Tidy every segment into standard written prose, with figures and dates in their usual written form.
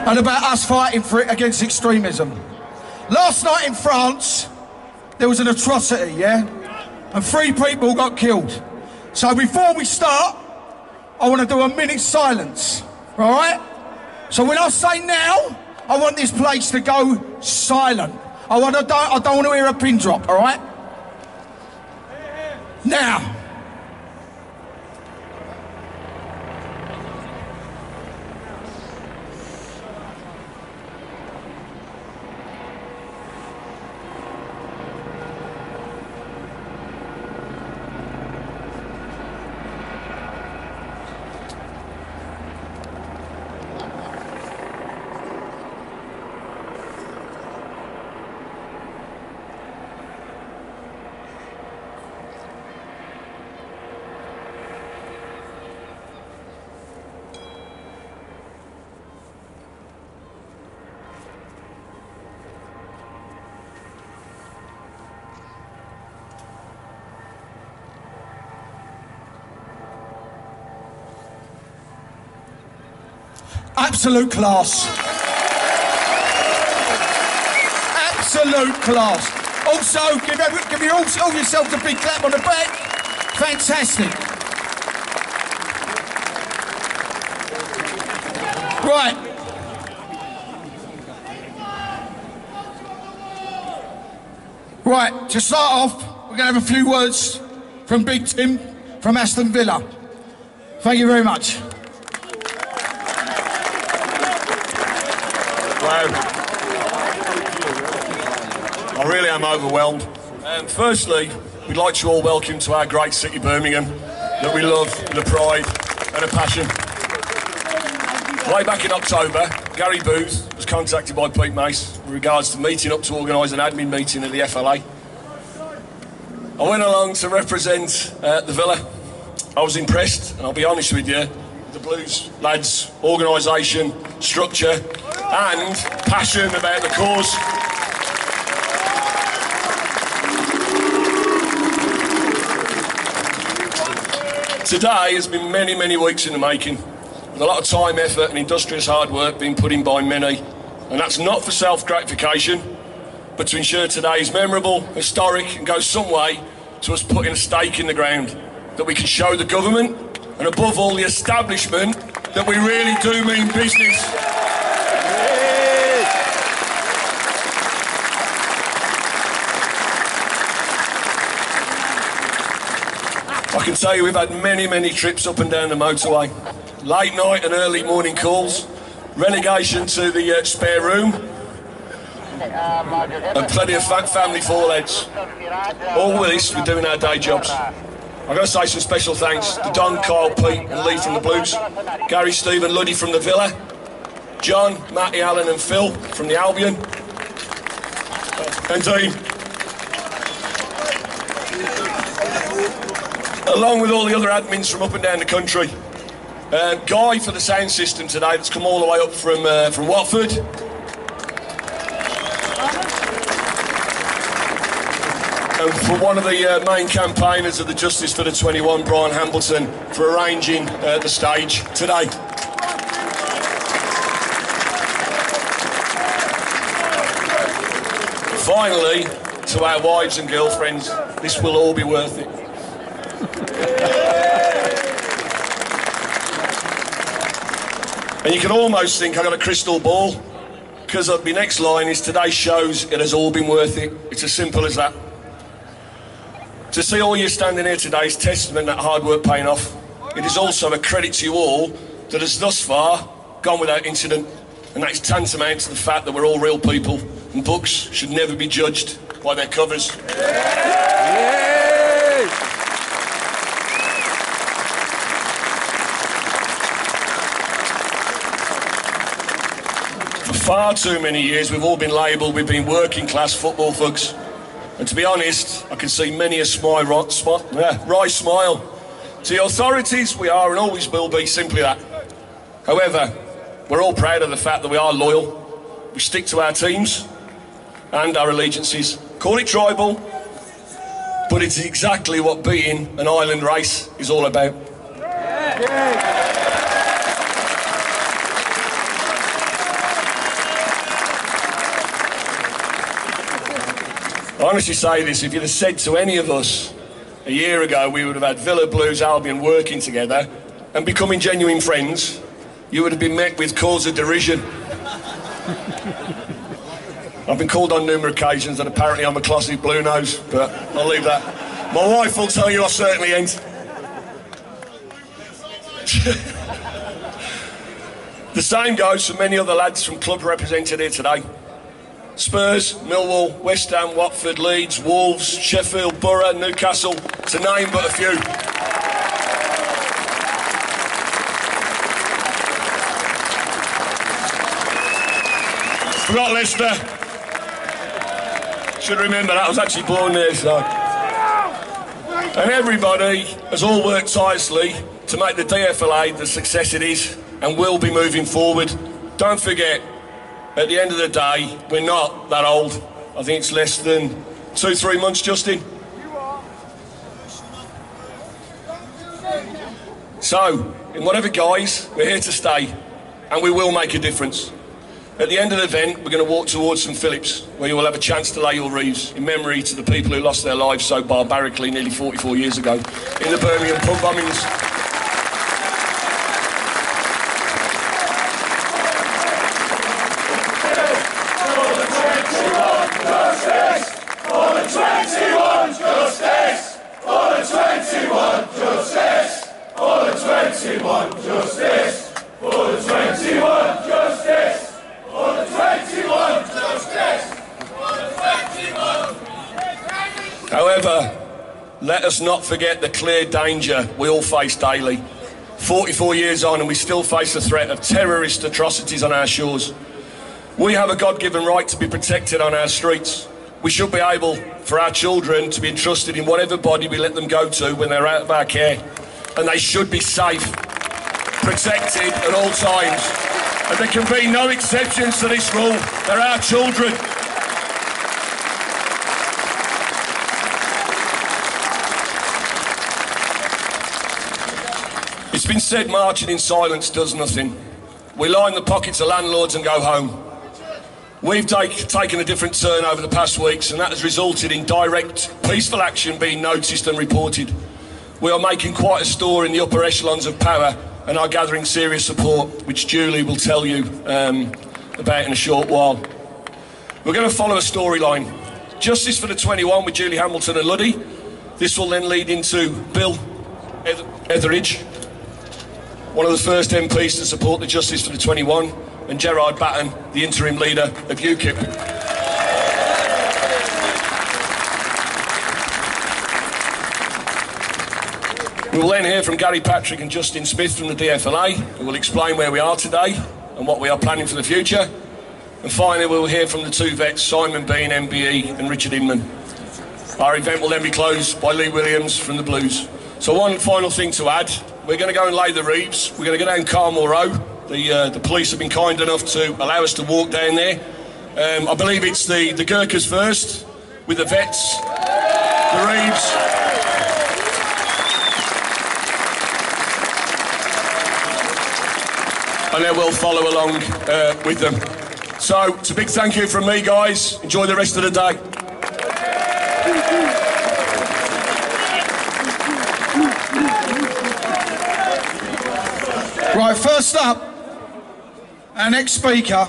and about us fighting for it against extremism. Last night in France, there was an atrocity, yeah? And 3 people got killed. So before we start, I want to do a minute's silence, all right? So when I say now, I want this place to go silent. I don't want to hear a pin drop, all right? Now. Absolute class. Absolute class. Also, give all yourselves a big clap on the back. Fantastic. Right. Right, to start off, we're going to have a few words from Big Tim from Aston Villa. Thank you very much. Wow. I really am overwhelmed. Firstly, we'd like to all welcome to our great city, Birmingham, that we love with a pride and a passion. Way back in October, Gary Booth was contacted by Pete Mace with regards to meeting up to organise an admin meeting at the DFLA. I went along to represent the Villa. I was impressed, and I'll be honest with you, the Blues lads' organisation, structure and passion about the cause. Today has been many, many weeks in the making, with a lot of time, effort and industrious hard work being put in by many, and that's not for self-gratification, but to ensure today is memorable, historic and goes some way to us putting a stake in the ground, that we can show the government and above all the establishment that we really do mean business. I can tell you we've had many, many trips up and down the motorway. Late night and early morning calls, relegation to the spare room, and plenty of family foreheads. All with this, we're doing our day jobs. I've got to say some special thanks to Don, Kyle, Pete and Lee from the Blues, Gary, Steve and Luddy from the Villa, John, Matty, Alan and Phil from the Albion, and Dean. Along with all the other admins from up and down the country. Guy for the sound system today that's come all the way up from Watford. And for one of the main campaigners of the Justice for the 21, Brian Hambleton, for arranging the stage today. Finally, to our wives and girlfriends, this will all be worth it. And you can almost think I got a crystal ball, because my next line is today shows it has all been worth it. It's as simple as that. To see all you standing here today is testament that hard work paying off. It is also a credit to you all that has thus far gone without incident, and that is tantamount to the fact that we're all real people and books should never be judged by their covers. For far too many years we've all been labelled we've been working class football thugs. And to be honest, I can see many a wry smile. To the authorities, we are and always will be simply that. However, we're all proud of the fact that we are loyal. We stick to our teams and our allegiances. Call it tribal, but it's exactly what being an island race is all about. honestly say this, if you'd have said to any of us a year ago we would have had Villa Blues Albion working together and becoming genuine friends, you would have been met with calls of derision. I've been called on numerous occasions that apparently I'm a closet blue nose, but I'll leave that. My wife will tell you I certainly ain't. The same goes for many other lads from clubs represented here today. Spurs, Millwall, West Ham, Watford, Leeds, Wolves, Sheffield, Borough, Newcastle, to name but a few. Forgot Leicester. Should remember that, I was actually born there, so. And everybody has all worked tirelessly to make the DFLA the success it is and will be moving forward. Don't forget, at the end of the day, we're not that old. I think it's less than 2-3 months, Justin. So, in whatever guise, we're here to stay, and we will make a difference. At the end of the event, we're going to walk towards St Philip's, where you will have a chance to lay your wreaths in memory to the people who lost their lives so barbarically nearly 44 years ago in the Birmingham pub bombings. However, let us not forget the clear danger we all face daily. 44 years on and we still face the threat of terrorist atrocities on our shores. We have a God-given right to be protected on our streets. We should be able, for our children, to be entrusted in whatever body we let them go to when they're out of our care. And they should be safe, protected at all times. And there can be no exceptions to this rule. They're our children. It's been said marching in silence does nothing. We line the pockets of landlords and go home. We've taken a different turn over the past weeks, and that has resulted in direct, peaceful action being noticed and reported. We are making quite a stir in the upper echelons of power and are gathering serious support, which Julie will tell you about in a short while. We're going to follow a storyline. Justice for the 21 with Julie Hamilton and Luddy. This will then lead into Bill Etheridge, one of the first MPs to support the Justice for the 21, and Gerard Batten, the interim leader of UKIP. We will then hear from Gary Patrick and Justin Smith from the DFLA, who will explain where we are today and what we are planning for the future. And finally, we will hear from the two vets, Simon Bean, MBE, and Richard Inman. Our event will then be closed by Lee Williams from the Blues. So one final thing to add, we're going to go and lay the wreaths. We're going to go down Carmel Row. The police have been kind enough to allow us to walk down there. I believe it's the Gurkhas first, with the vets, the wreaths. And then we'll follow along with them. So, it's a big thank you from me, guys. Enjoy the rest of the day. Right, first up, our next speaker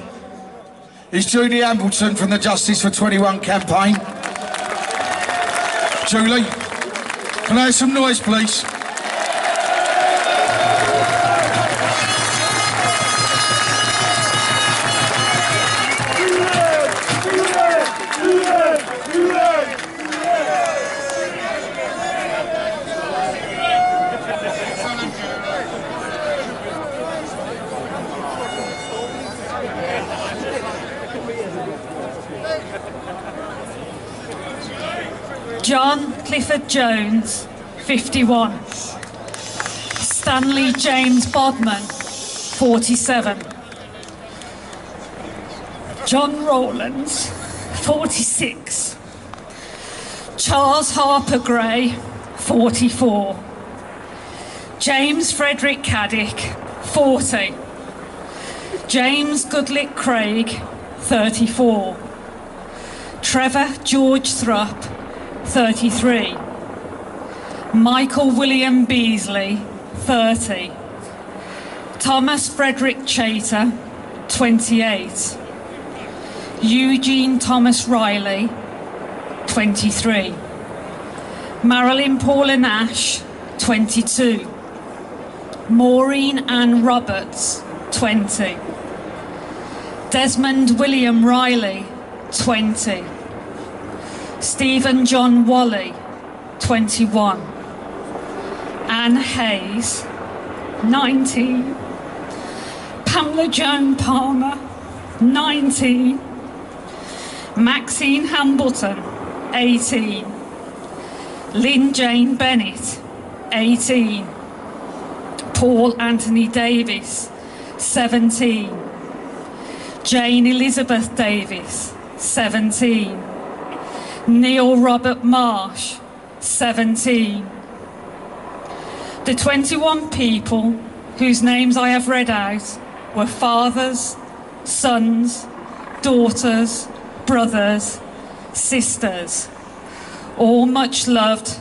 is Julie Hamilton from the Justice for 21 campaign. Julie, can I have some noise, please? John Clifford Jones, 51. Stanley James Bodman, 47. John Rowlands, 46. Charles Harper Gray, 44. James Frederick Caddick, 40. James Goodlick Craig, 34. Trevor George Thrupp, 33. Michael William Beasley, 30. Thomas Frederick Chater, 28. Eugene Thomas Riley, 23. Marilyn Paula Nash, 22. Maureen Ann Roberts, 20. Desmond William Riley, 20. Stephen John Wally, 21. Anne Hayes, 19. Pamela Joan Palmer, 19. Maxine Hambleton, 18. Lynn Jane Bennett, 18. Paul Anthony Davis, 17. Jane Elizabeth Davis, 17. Neil Robert Marsh, 17. The 21 people whose names I have read out were fathers, sons, daughters, brothers, sisters, all much loved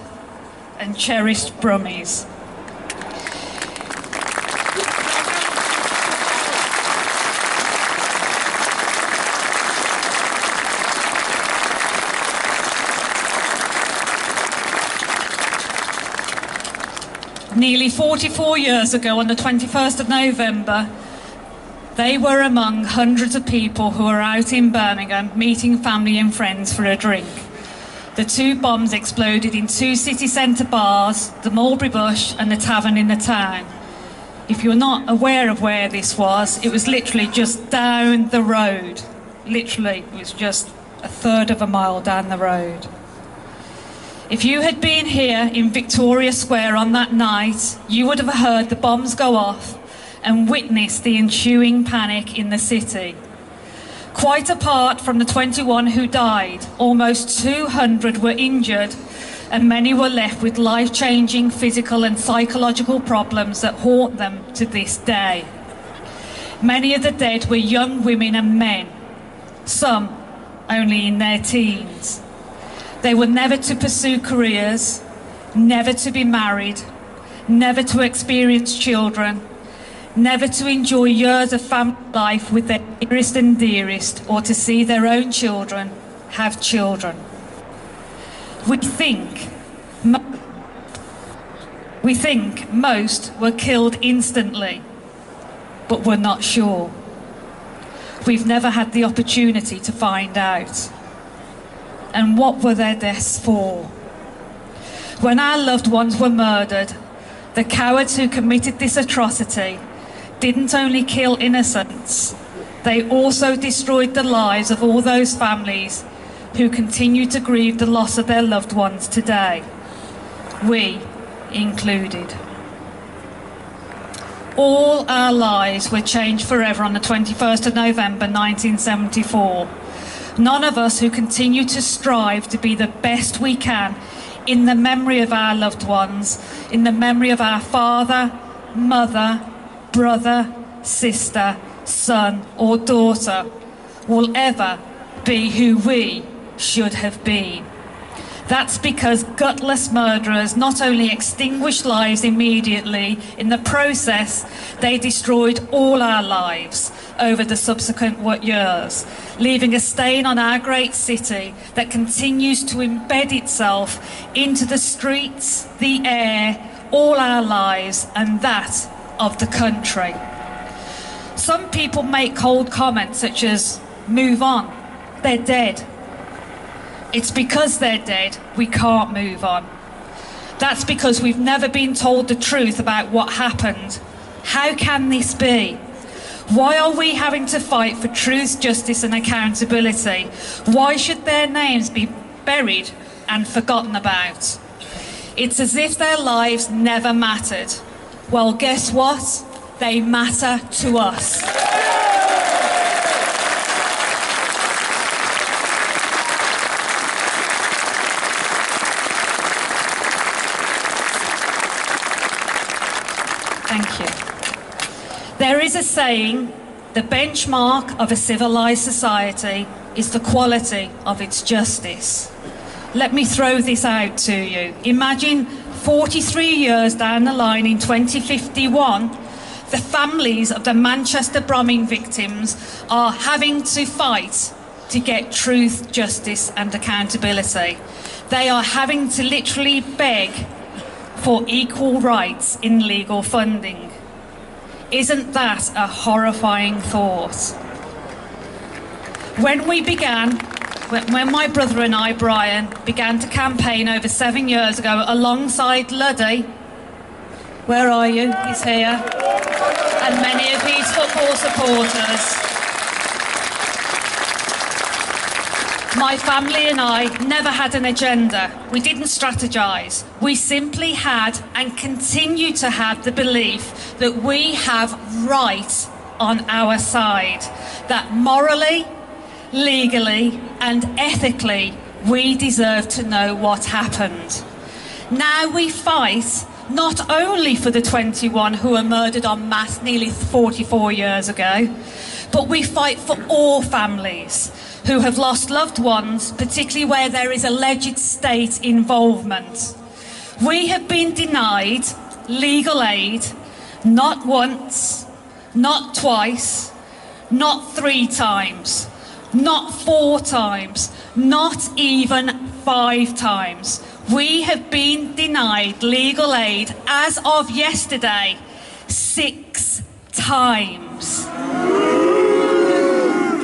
and cherished Brummies. Nearly 44 years ago, on the 21st of November, they were among hundreds of people who were out in Birmingham meeting family and friends for a drink. The two bombs exploded in two city centre bars, the Mulberry Bush and the Tavern in the Town. If you're not aware of where this was, it was literally just down the road. Literally, it was just a third of a mile down the road. If you had been here in Victoria Square on that night, you would have heard the bombs go off and witnessed the ensuing panic in the city. Quite apart from the 21 who died, almost 200 were injured and many were left with life-changing physical and psychological problems that haunt them to this day. Many of the dead were young women and men, some only in their teens. They were never to pursue careers, never to be married, never to experience children, never to enjoy years of family life with their nearest and dearest, or to see their own children have children. We think most were killed instantly, but we're not sure. We've never had the opportunity to find out. And what were their deaths for? When our loved ones were murdered, the cowards who committed this atrocity didn't only kill innocents, they also destroyed the lives of all those families who continue to grieve the loss of their loved ones today, we included. All our lives were changed forever on the 21st of November 1974. None of us who continue to strive to be the best we can in the memory of our loved ones, in the memory of our father, mother, brother, sister, son or daughter, will ever be who we should have been. That's because gutless murderers not only extinguished lives immediately, in the process they destroyed all our lives over the subsequent years, leaving a stain on our great city that continues to embed itself into the streets, the air, all our lives, and that of the country. Some people make cold comments such as, "Move on, they're dead." It's because they're dead we can't move on. That's because we've never been told the truth about what happened. How can this be? Why are we having to fight for truth, justice and accountability? Why should their names be buried and forgotten about? It's as if their lives never mattered. Well, guess what? They matter to us. Thank you. There is a saying the benchmark of a civilised society is the quality of its justice. Let me throw this out to you. Imagine 43 years down the line in 2051, the families of the Manchester bombing victims are having to fight to get truth, justice and accountability. They are having to literally beg for equal rights in legal funding. Isn't that a horrifying thought? When my brother and I, Brian, began to campaign over 7 years ago alongside Luddy, where are you? He's here. And many of his football supporters. My family and I never had an agenda. We didn't strategise. We simply had and continue to have the belief that we have right on our side. That morally, legally and ethically we deserve to know what happened. Now we fight not only for the 21 who were murdered en masse nearly 44 years ago, but we fight for all families who have lost loved ones, particularly where there is alleged state involvement. We have been denied legal aid not once, not twice, not 3 times, not 4 times, not even 5 times. We have been denied legal aid, as of yesterday, 6 times.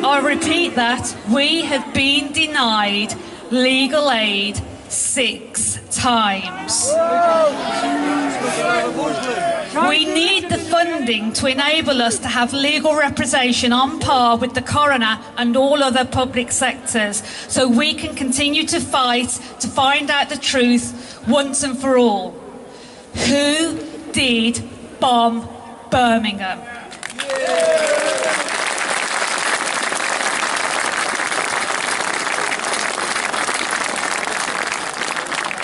I repeat that, we have been denied legal aid 6 times. We need the funding to enable us to have legal representation on par with the coroner and all other public sectors, so we can continue to fight to find out the truth once and for all. Who did bomb Birmingham?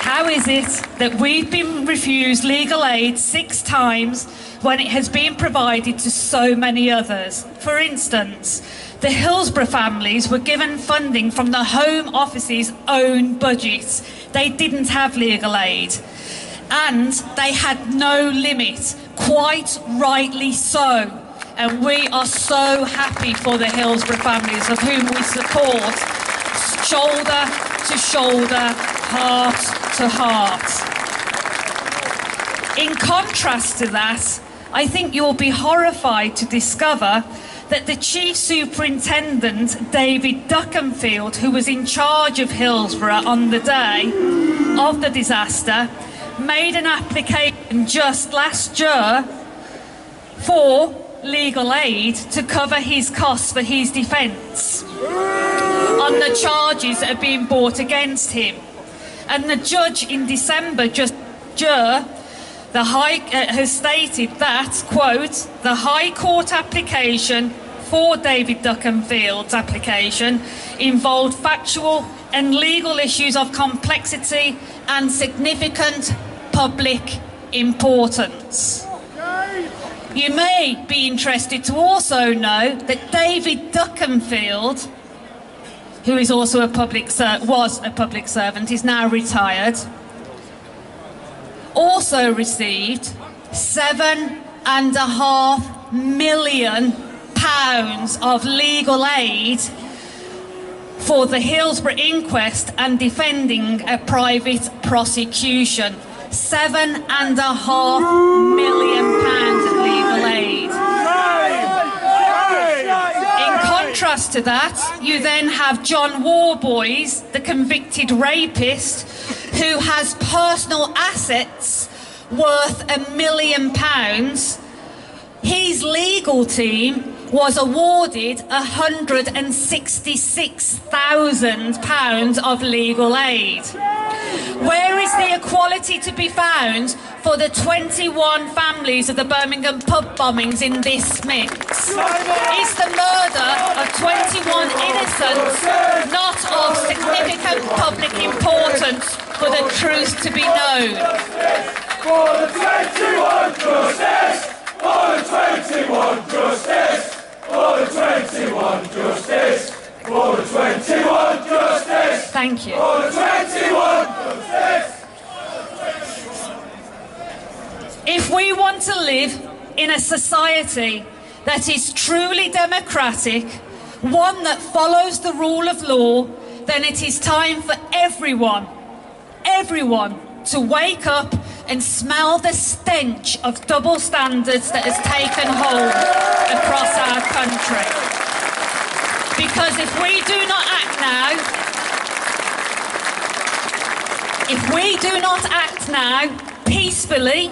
How is it that we've been refused legal aid 6 times when it has been provided to so many others? For instance, the Hillsborough families were given funding from the Home Office's own budget. They didn't have legal aid. And they had no limit, quite rightly so. And we are so happy for the Hillsborough families, of whom we support, shoulder to shoulder, heart to heart. In contrast to that, I think you'll be horrified to discover that the Chief Superintendent, David Duckenfield, who was in charge of Hillsborough on the day of the disaster, made an application just last year for legal aid to cover his costs for his defence on the charges that are being brought against him. And the judge in December just has stated that, quote, the High Court application for David Duckenfield's application involved factual and legal issues of complexity and significant public importance. You may be interested to also know that David Duckenfield, who is also was a public servant, is now retired, also received £7.5 million of legal aid for the Hillsborough inquest and defending a private prosecution. £7.5 million of legal aid. In contrast to that, you then have John Warboys, the convicted rapist, who has personal assets worth £1 million. His legal team was awarded £166,000 of legal aid. Where is the equality to be found for the 21 families of the Birmingham pub bombings in this mix? Is the murder of 21 innocents not of significant public importance for the truth to be known? For the 21 justice! For the 21 justice! For For the 21 justice! For the 21 justice! Thank you. For the 21 justice! If we want to live in a society that is truly democratic, one that follows the rule of law, then it is time for everyone to wake up and smell the stench of double standards that has taken hold across our country. Because if we do not act now, peacefully,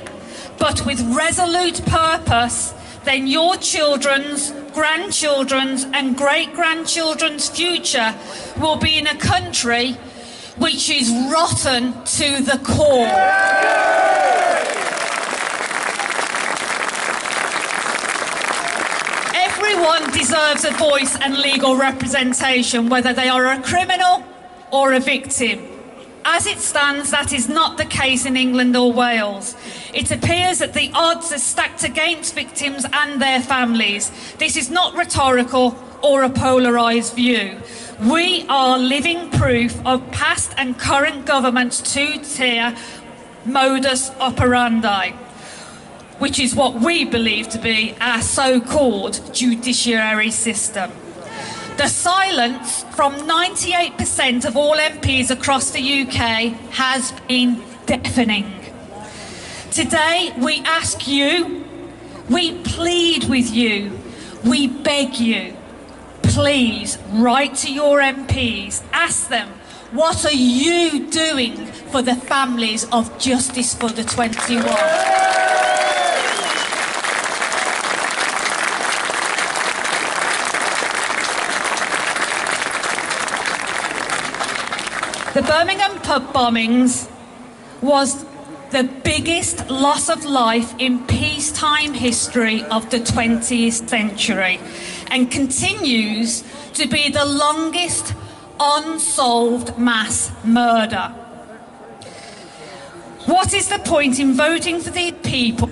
but with resolute purpose, then your children's, grandchildren's and great-grandchildren's future will be in a country which is rotten to the core. Everyone deserves a voice and legal representation, whether they are a criminal or a victim. As it stands, that is not the case in England or Wales. It appears that the odds are stacked against victims and their families. This is not rhetorical or a polarised view. We are living proof of past and current governments' two-tier modus operandi, which is what we believe to be our so-called judiciary system. The silence from 98% of all MPs across the UK has been deafening. Today, we ask you, we plead with you, we beg you, please write to your MPs, ask them, what are you doing for the families of Justice for the 21? The Birmingham pub bombings was the biggest loss of life in peacetime history of the 20th century and continues to be the longest unsolved mass murder. What is the point in voting for these people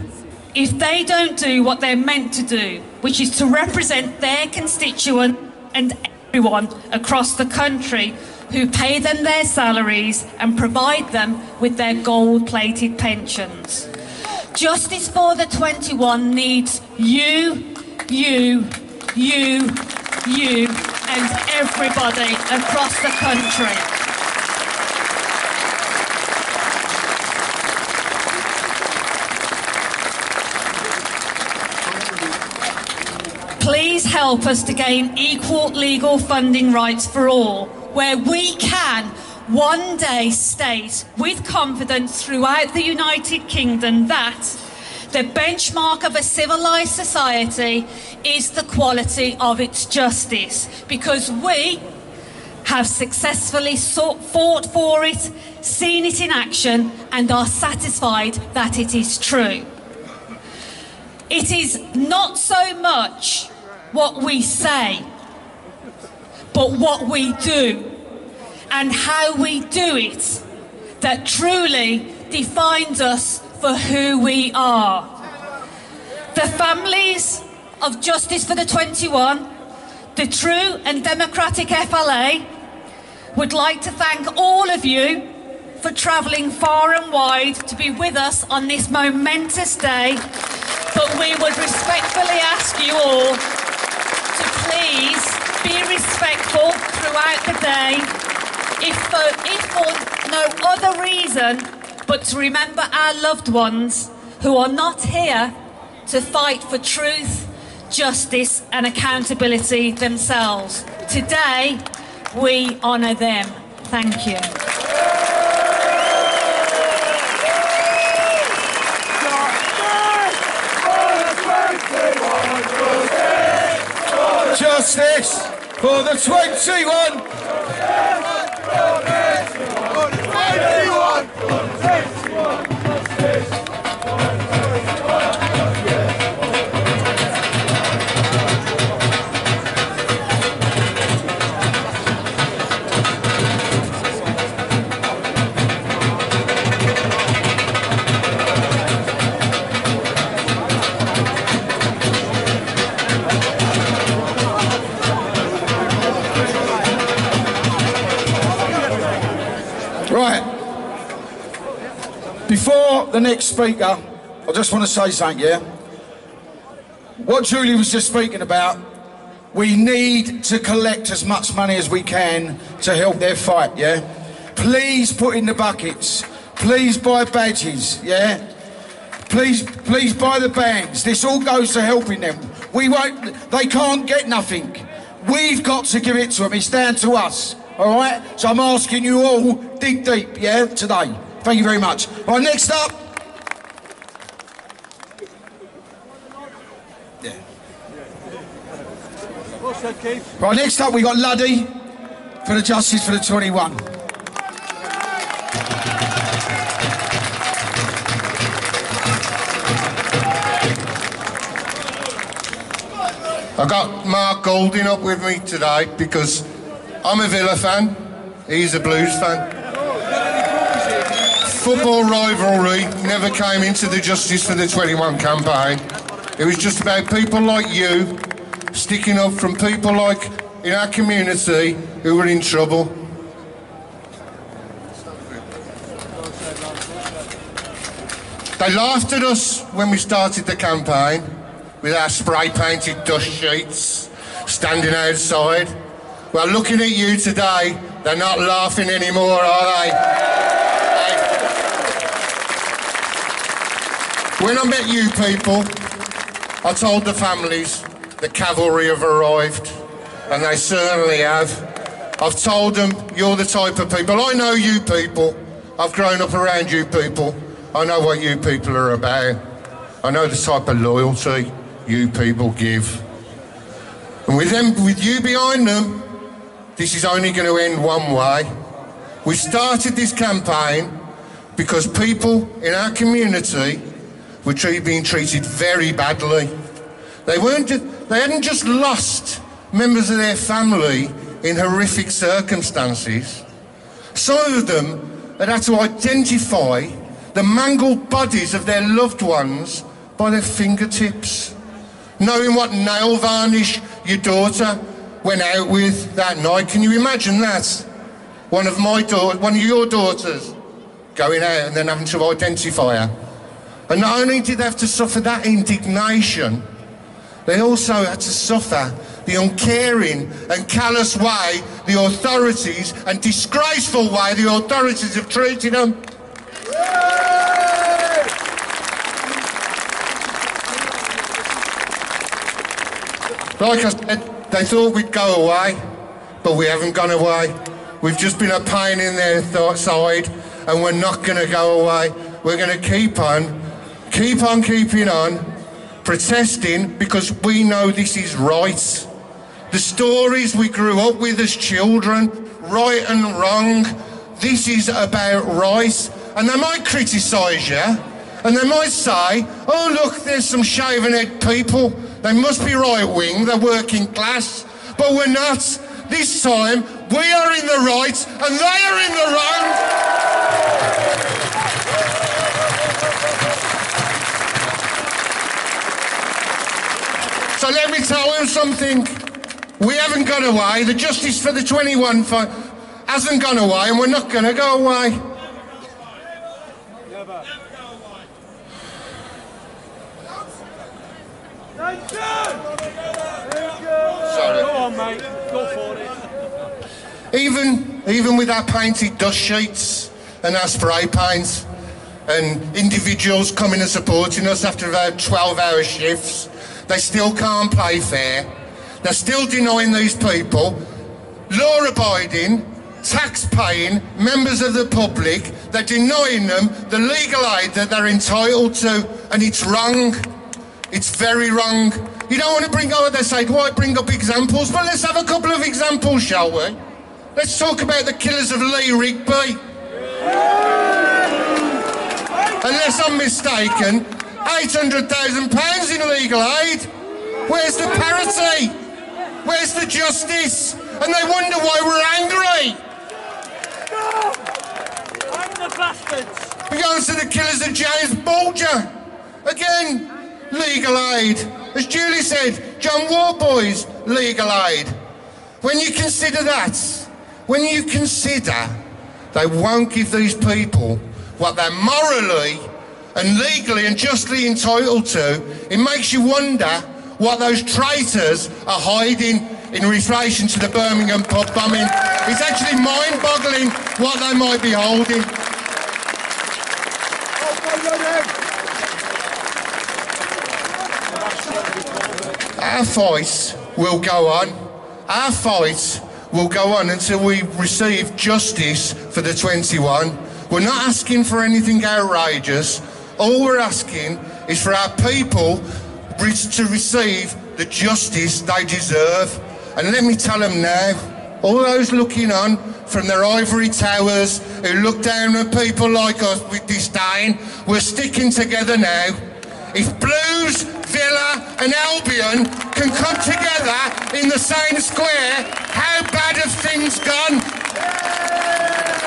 if they don't do what they're meant to do, which is to represent their constituents and everyone across the country who pay them their salaries and provide them with their gold-plated pensions? Justice for the 21 needs you, and everybody across the country. Please help us to gain equal legal funding rights for all, where we can one day state with confidence throughout the United Kingdom that the benchmark of a civilised society is the quality of its justice, because we have successfully fought for it, seen it in action, and are satisfied that it is true. It is not so much what we say, but what we do and how we do it that truly defines us for who we are. The families of Justice for the 21, the true and democratic FLA, would like to thank all of you for travelling far and wide to be with us on this momentous day, but we would respectfully ask you all to please be respectful throughout the day, if for no other reason but to remember our loved ones who are not here to fight for truth, justice and accountability themselves. Today, we honour them. Thank you. Justice for the 21! before the next speaker, I just want to say something, yeah? What Julie was just speaking about, we need to collect as much money as we can to help their fight, yeah? Please put in the buckets. Please buy badges, yeah? Please buy the bands. This all goes to helping them. They can't get nothing. We've got to give it to them. It's down to us, all right? So I'm asking you all, dig deep, yeah, today. Thank you very much. All right, next up. Yeah. Right, next up we got Luddy for the Justice for the 21. I got Mark Golding up with me today because I'm a Villa fan, he's a Blues fan. Football rivalry never came into the Justice for the 21 campaign. It was just about people like you sticking up from people like in our community who were in trouble. They laughed at us when we started the campaign with our spray-painted dust sheets, standing outside. Well, looking at you today, they're not laughing anymore, are they? When I met you people, I told the families the cavalry have arrived, and they certainly have. I've told them you're the type of people. I know you people. I've grown up around you people. I know what you people are about. I know the type of loyalty you people give. And with you behind them, this is only going to end one way. We started this campaign because people in our community were being treated very badly. They hadn't just lost members of their family in horrific circumstances. Some of them had to identify the mangled bodies of their loved ones by their fingertips. Knowing what nail varnish your daughter went out with that night. Can you imagine that? One of your daughters going out and then having to identify her. And not only did they have to suffer that indignation, they also had to suffer the uncaring and callous way the authorities and disgraceful way the authorities have treated them. Like I said, they thought we'd go away, but we haven't gone away. We've just been a pain in their side, and we're not going to go away. We're going to keep on keeping on, protesting, because we know this is right. The stories we grew up with as children, right and wrong, this is about right. And they might criticise you, and they might say, oh look, there's some shaven-head people. They must be right-wing, they're working class. But we're not. This time, we are in the right, and they are in the wrong. So let me tell you something. We haven't gone away. The Justice for the 21 fight hasn't gone away, and we're not going to go away. Sorry. Go on, mate. Go for it. Even with our painted dust sheets and our spray paints and individuals coming and supporting us after about 12-hour shifts, they still can't play fair. They're still denying these people law-abiding, tax-paying members of the public. They're denying them the legal aid that they're entitled to, and it's wrong. It's very wrong. You don't want to bring up, they say, why bring up examples? Well, let's have a couple of examples, shall we? Let's talk about the killers of Lee Rigby. Unless I'm mistaken, £800,000 in legal aid. Where's the parity? Where's the justice? And they wonder why we're angry. I'm the bastards. We go to the killers of James Bulger. Again, legal aid. As Julie said, John Warboys, legal aid. When you consider that, when you consider they won't give these people what they morally and legally and justly entitled to, it makes you wonder what those traitors are hiding in relation to the Birmingham pub bombing. It's actually mind-boggling what they might be holding. Our fight will go on. Our fight will go on until we receive justice for the 21. We're not asking for anything outrageous. All we're asking is for our people to receive the justice they deserve. And let me tell them now, all those looking on from their ivory towers who look down at people like us with disdain, we're sticking together now. If Blues, Villa and Albion can come together in the same square, how bad have things gone?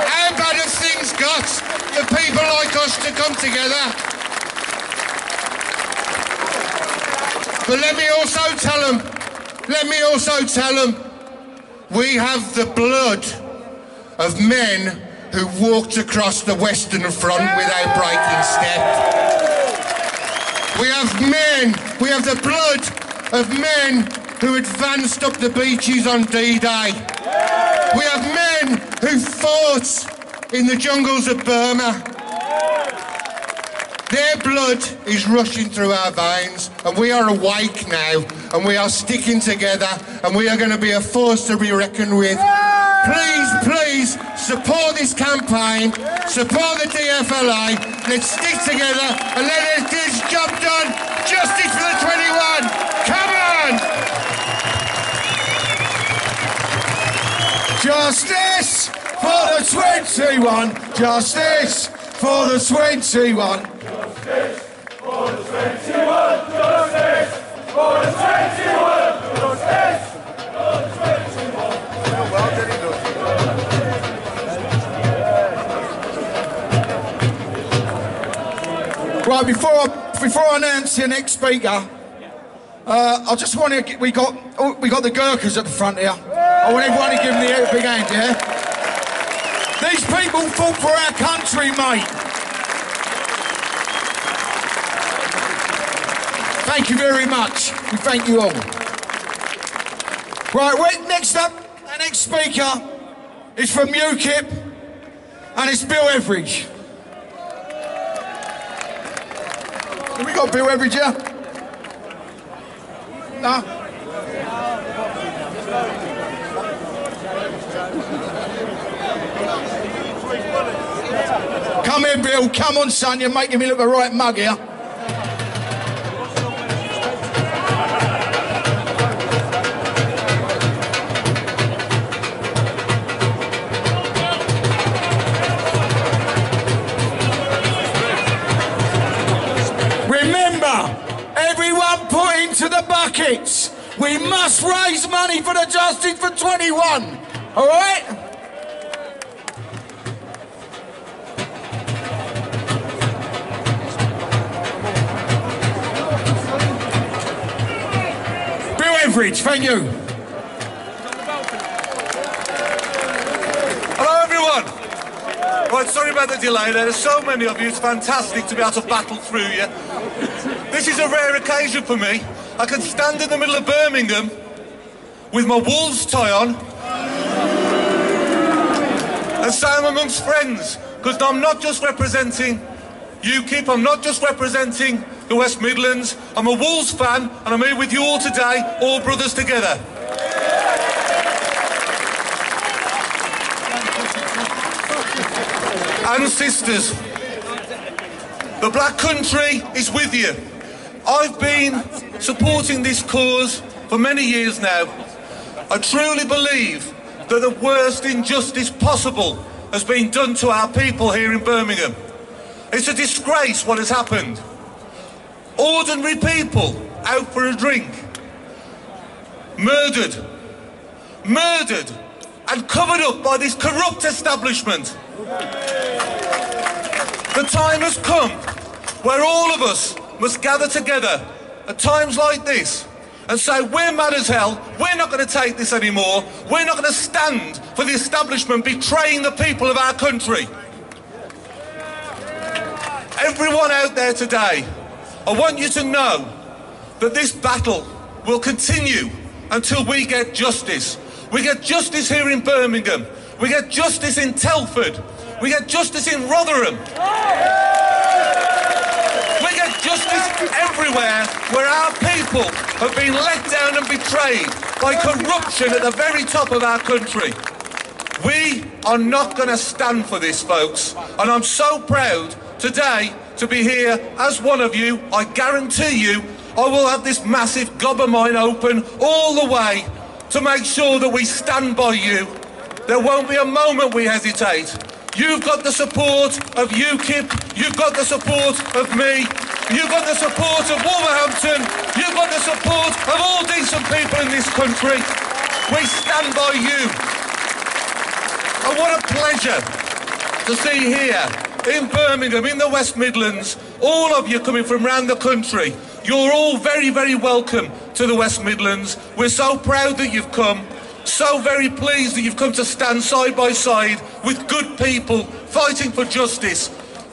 How bad have things got for people like us to come together? But let me also tell them, we have the blood of men who walked across the Western Front without breaking step. We have the blood of men who advanced up the beaches on D-Day. We have men who fought in the jungles of Burma. Their blood is rushing through our veins, and we are awake now, and we are sticking together, and we are going to be a force to be reckoned with. Please, please, support this campaign, support the DFLA, let's stick together and let us get this job done. Justice for the 21, come on! Justice for the 21, justice for the 21. Justice for the 21, justice for the 21, justice for the 21. Right, before I announce the next speaker, I just want to we got the Gurkhas at the front here. I want everyone to give them the big hand, yeah? These people fought for our country, mate. Thank you very much. We thank you all. Right, next up, our next speaker is from UKIP, and it's Bill Everidge. Have we got Bill Everidge here? No? Come here, Bill. Come on, son. You're making me look a right mug here. To the buckets. We must raise money for the Justice for 21. All right? Bill Everidge, thank you. Hello, everyone. Right, sorry about the delay. There are so many of you. It's fantastic to be able to battle through you. This is a rare occasion for me. I can stand in the middle of Birmingham with my Wolves tie on and say I'm amongst friends, because I'm not just representing UKIP, I'm not just representing the West Midlands, I'm a Wolves fan, and I'm here with you all today, all brothers together. And sisters, the Black Country is with you. I've been supporting this cause for many years now. I truly believe that the worst injustice possible has been done to our people here in Birmingham. It's a disgrace what has happened. Ordinary people out for a drink, murdered, and covered up by this corrupt establishment. The time has come where all of us must gather together at times like this and say, we're mad as hell, we're not going to take this anymore, we're not going to stand for the establishment betraying the people of our country. Everyone out there today, I want you to know that this battle will continue until we get justice. We get justice here in Birmingham. We get justice in Telford. We get justice in Rotherham. We get justice everywhere where our people have been let down and betrayed by corruption at the very top of our country. We are not going to stand for this, folks. And I'm so proud today to be here as one of you. I guarantee you I will have this massive gob of mine open all the way to make sure that we stand by you. There won't be a moment we hesitate. You've got the support of UKIP, you've got the support of me, you've got the support of Wolverhampton, you've got the support of all decent people in this country. We stand by you. And what a pleasure to see here in Birmingham, in the West Midlands, all of you coming from around the country. You're all very, very welcome to the West Midlands. We're so proud that you've come. So very pleased that you've come to stand side by side with good people fighting for justice.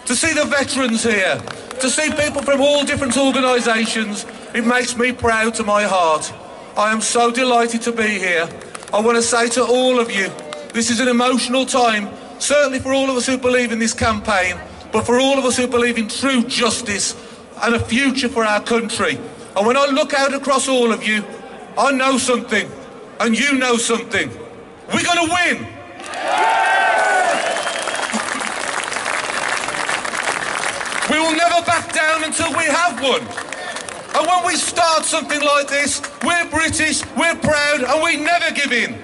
To see the veterans here, to see people from all different organisations, it makes me proud to my heart. I am so delighted to be here. I want to say to all of you, this is an emotional time, certainly for all of us who believe in this campaign, but for all of us who believe in true justice and a future for our country. And when I look out across all of you, I know something. And you know something. We're going to win. We will never back down until we have won. And when we start something like this, we're British, we're proud, and we never give in.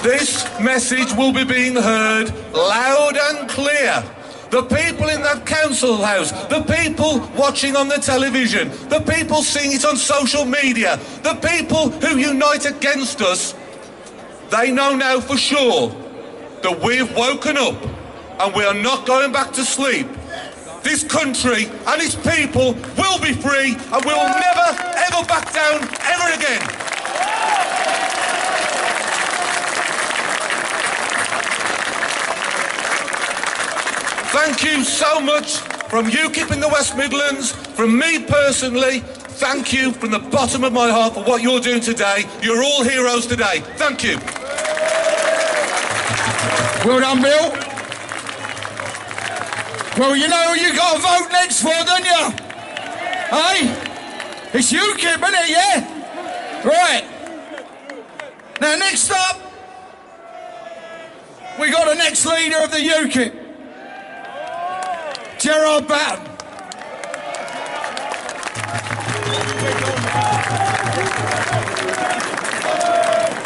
This message will be being heard loud and clear. The people in that council house, the people watching on the television, the people seeing it on social media, the people who unite against us, they know now for sure that we've woken up and we are not going back to sleep. This country and its people will be free and we will never, ever back down ever again. Thank you so much from UKIP in the West Midlands, from me personally. Thank you from the bottom of my heart for what you're doing today. You're all heroes today. Thank you. Well done, Bill. Well, you know who you got to vote next for, don't you? Hey? It's UKIP, isn't it, yeah? Right. Now, next up, we got the next leader of the UKIP. Gerard Batten.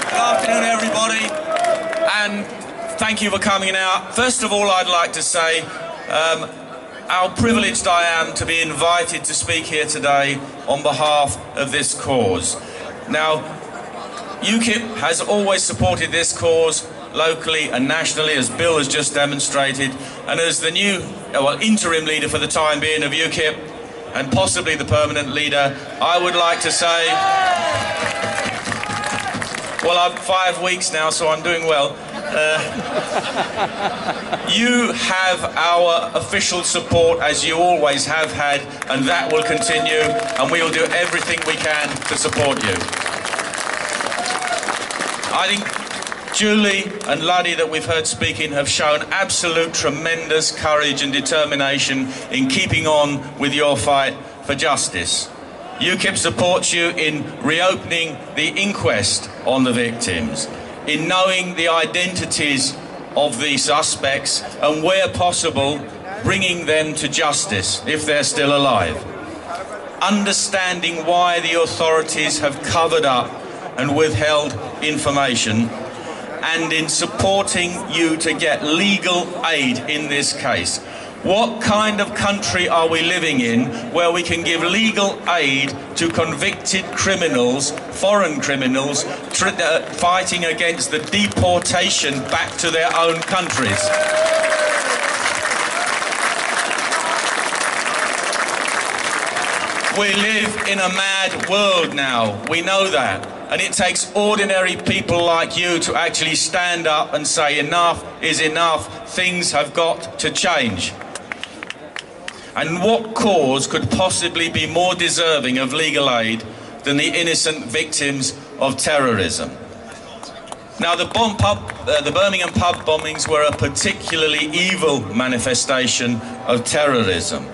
Good afternoon, everybody, and thank you for coming out. First of all, I'd like to say how privileged I am to be invited to speak here today on behalf of this cause. Now, UKIP has always supported this cause locally and nationally, as Bill has just demonstrated, and as the new interim leader for the time being of UKIP and possibly the permanent leader, I would like to say, well, I'm 5 weeks now, so I'm doing well. You have our official support, as you always have had, and that will continue, and we will do everything we can to support you. I think Julie and Luddy, that we've heard speaking, have shown absolute tremendous courage and determination in keeping on with your fight for justice. UKIP supports you in reopening the inquest on the victims, in knowing the identities of the suspects and, where possible, bringing them to justice if they're still alive. Understanding why the authorities have covered up and withheld information, and in supporting you to get legal aid in this case. What kind of country are we living in where we can give legal aid to convicted criminals, foreign criminals, fighting against the deportation back to their own countries? We live in a mad world now, we know that. And it takes ordinary people like you to actually stand up and say enough is enough, things have got to change. And what cause could possibly be more deserving of legal aid than the innocent victims of terrorism? Now, the Birmingham pub bombings were a particularly evil manifestation of terrorism.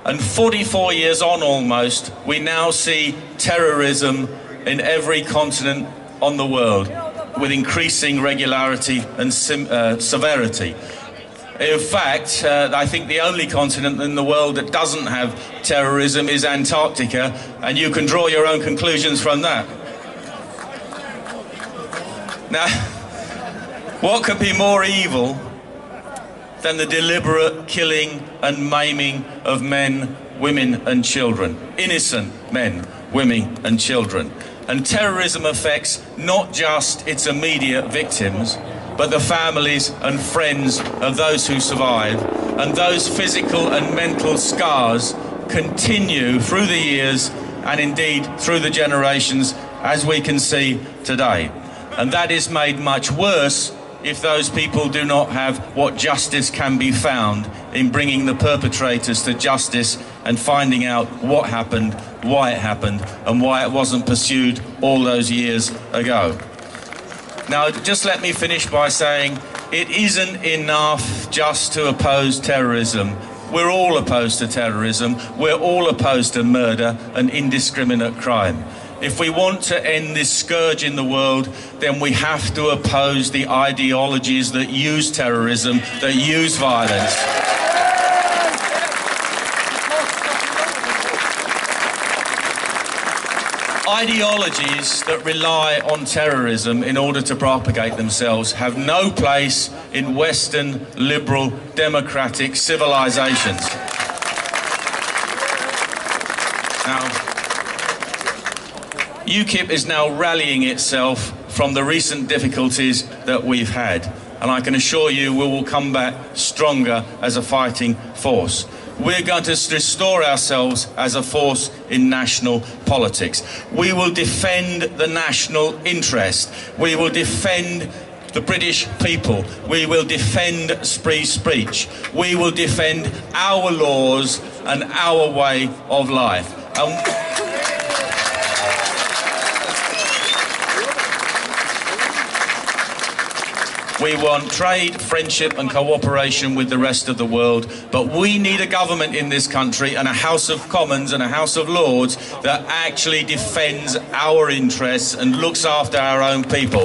And 44 years on almost, we now see terrorism in every continent on the world with increasing regularity and severity. In fact, I think the only continent in the world that doesn't have terrorism is Antarctica, and you can draw your own conclusions from that. Now, what could be more evil than the deliberate killing and maiming of men, women and children? Innocent men, women and children. And terrorism affects not just its immediate victims, but the families and friends of those who survive. And those physical and mental scars continue through the years and indeed through the generations, as we can see today. And that is made much worse if those people do not have what justice can be found in bringing the perpetrators to justice and finding out what happened, why it happened, and why it wasn't pursued all those years ago. Now, just let me finish by saying it isn't enough just to oppose terrorism. We're all opposed to terrorism. We're all opposed to murder and indiscriminate crime. If we want to end this scourge in the world, then we have to oppose the ideologies that use terrorism, that use violence. Ideologies that rely on terrorism in order to propagate themselves have no place in Western, liberal, democratic civilizations. Now, UKIP is now rallying itself from the recent difficulties that we've had, and I can assure you we will come back stronger as a fighting force. We're going to restore ourselves as a force in national politics. We will defend the national interest. We will defend the British people. We will defend free speech. We will defend our laws and our way of life. We want trade, friendship and cooperation with the rest of the world, but we need a government in this country and a House of Commons and a House of Lords that actually defends our interests and looks after our own people.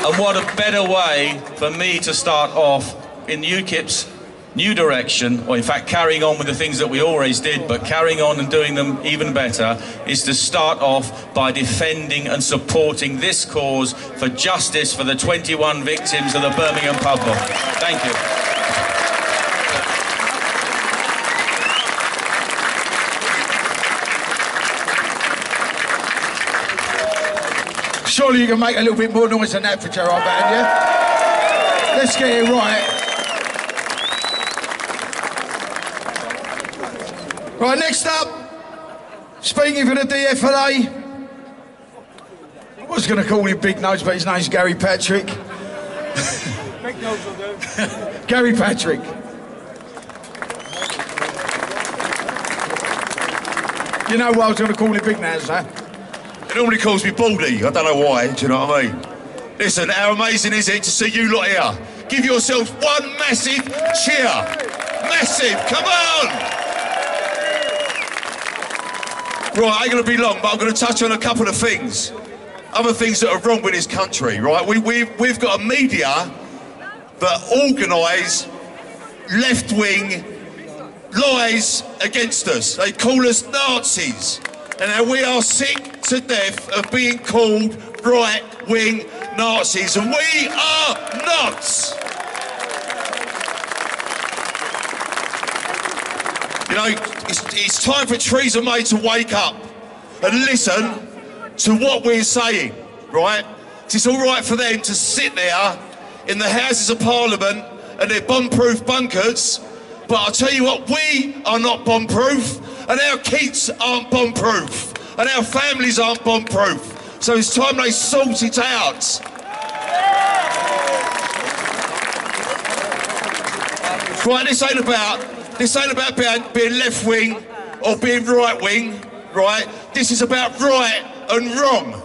And what a better way for me to start off in UKIP's new direction, or in fact carrying on with the things that we always did, but carrying on and doing them even better, is to start off by defending and supporting this cause for justice for the 21 victims of the Birmingham pub bomb. Thank you. Surely you can make a little bit more noise than that for Gerard Band, yeah? Let's get it right. Right, next up, speaking for the DFLA, I was going to call him Big Nose, but his name's Gary Patrick. Big Nose will do. Gary Patrick. You know why I was going to call him Big Nose, huh? He normally calls me Baldy, I don't know why, do you know what I mean? Listen, how amazing is it to see you lot here? Give yourselves one massive cheer. Massive, come on! Right, I ain't going to be long, but I'm going to touch on a couple of things. Other things that are wrong with this country, right? We've got a media that organise left-wing lies against us. They call us Nazis. And now we are sick to death of being called right-wing Nazis. And we are nuts. You know, it's time for Theresa May to wake up and listen to what we're saying, right? It's all right for them to sit there in the Houses of Parliament and their bomb-proof bunkers, but I'll tell you what, we are not bomb-proof, and our kids aren't bomb-proof, and our families aren't bomb-proof. So it's time they sort it out. Right, this ain't about being left-wing or being right-wing, right? This is about right and wrong.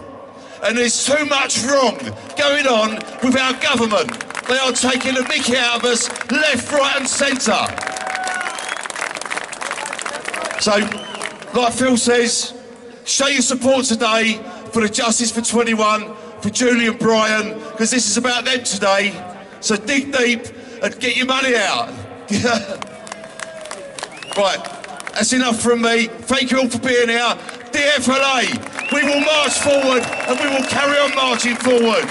And there's too much wrong going on with our government. They are taking the mickey out of us left, right and centre. So, like Phil says, show your support today for the Justice for 21, for Julie and Brian, because this is about them today. So dig deep and get your money out. Right, that's enough from me. Thank you all for being here. DFLA, we will march forward and we will carry on marching forward.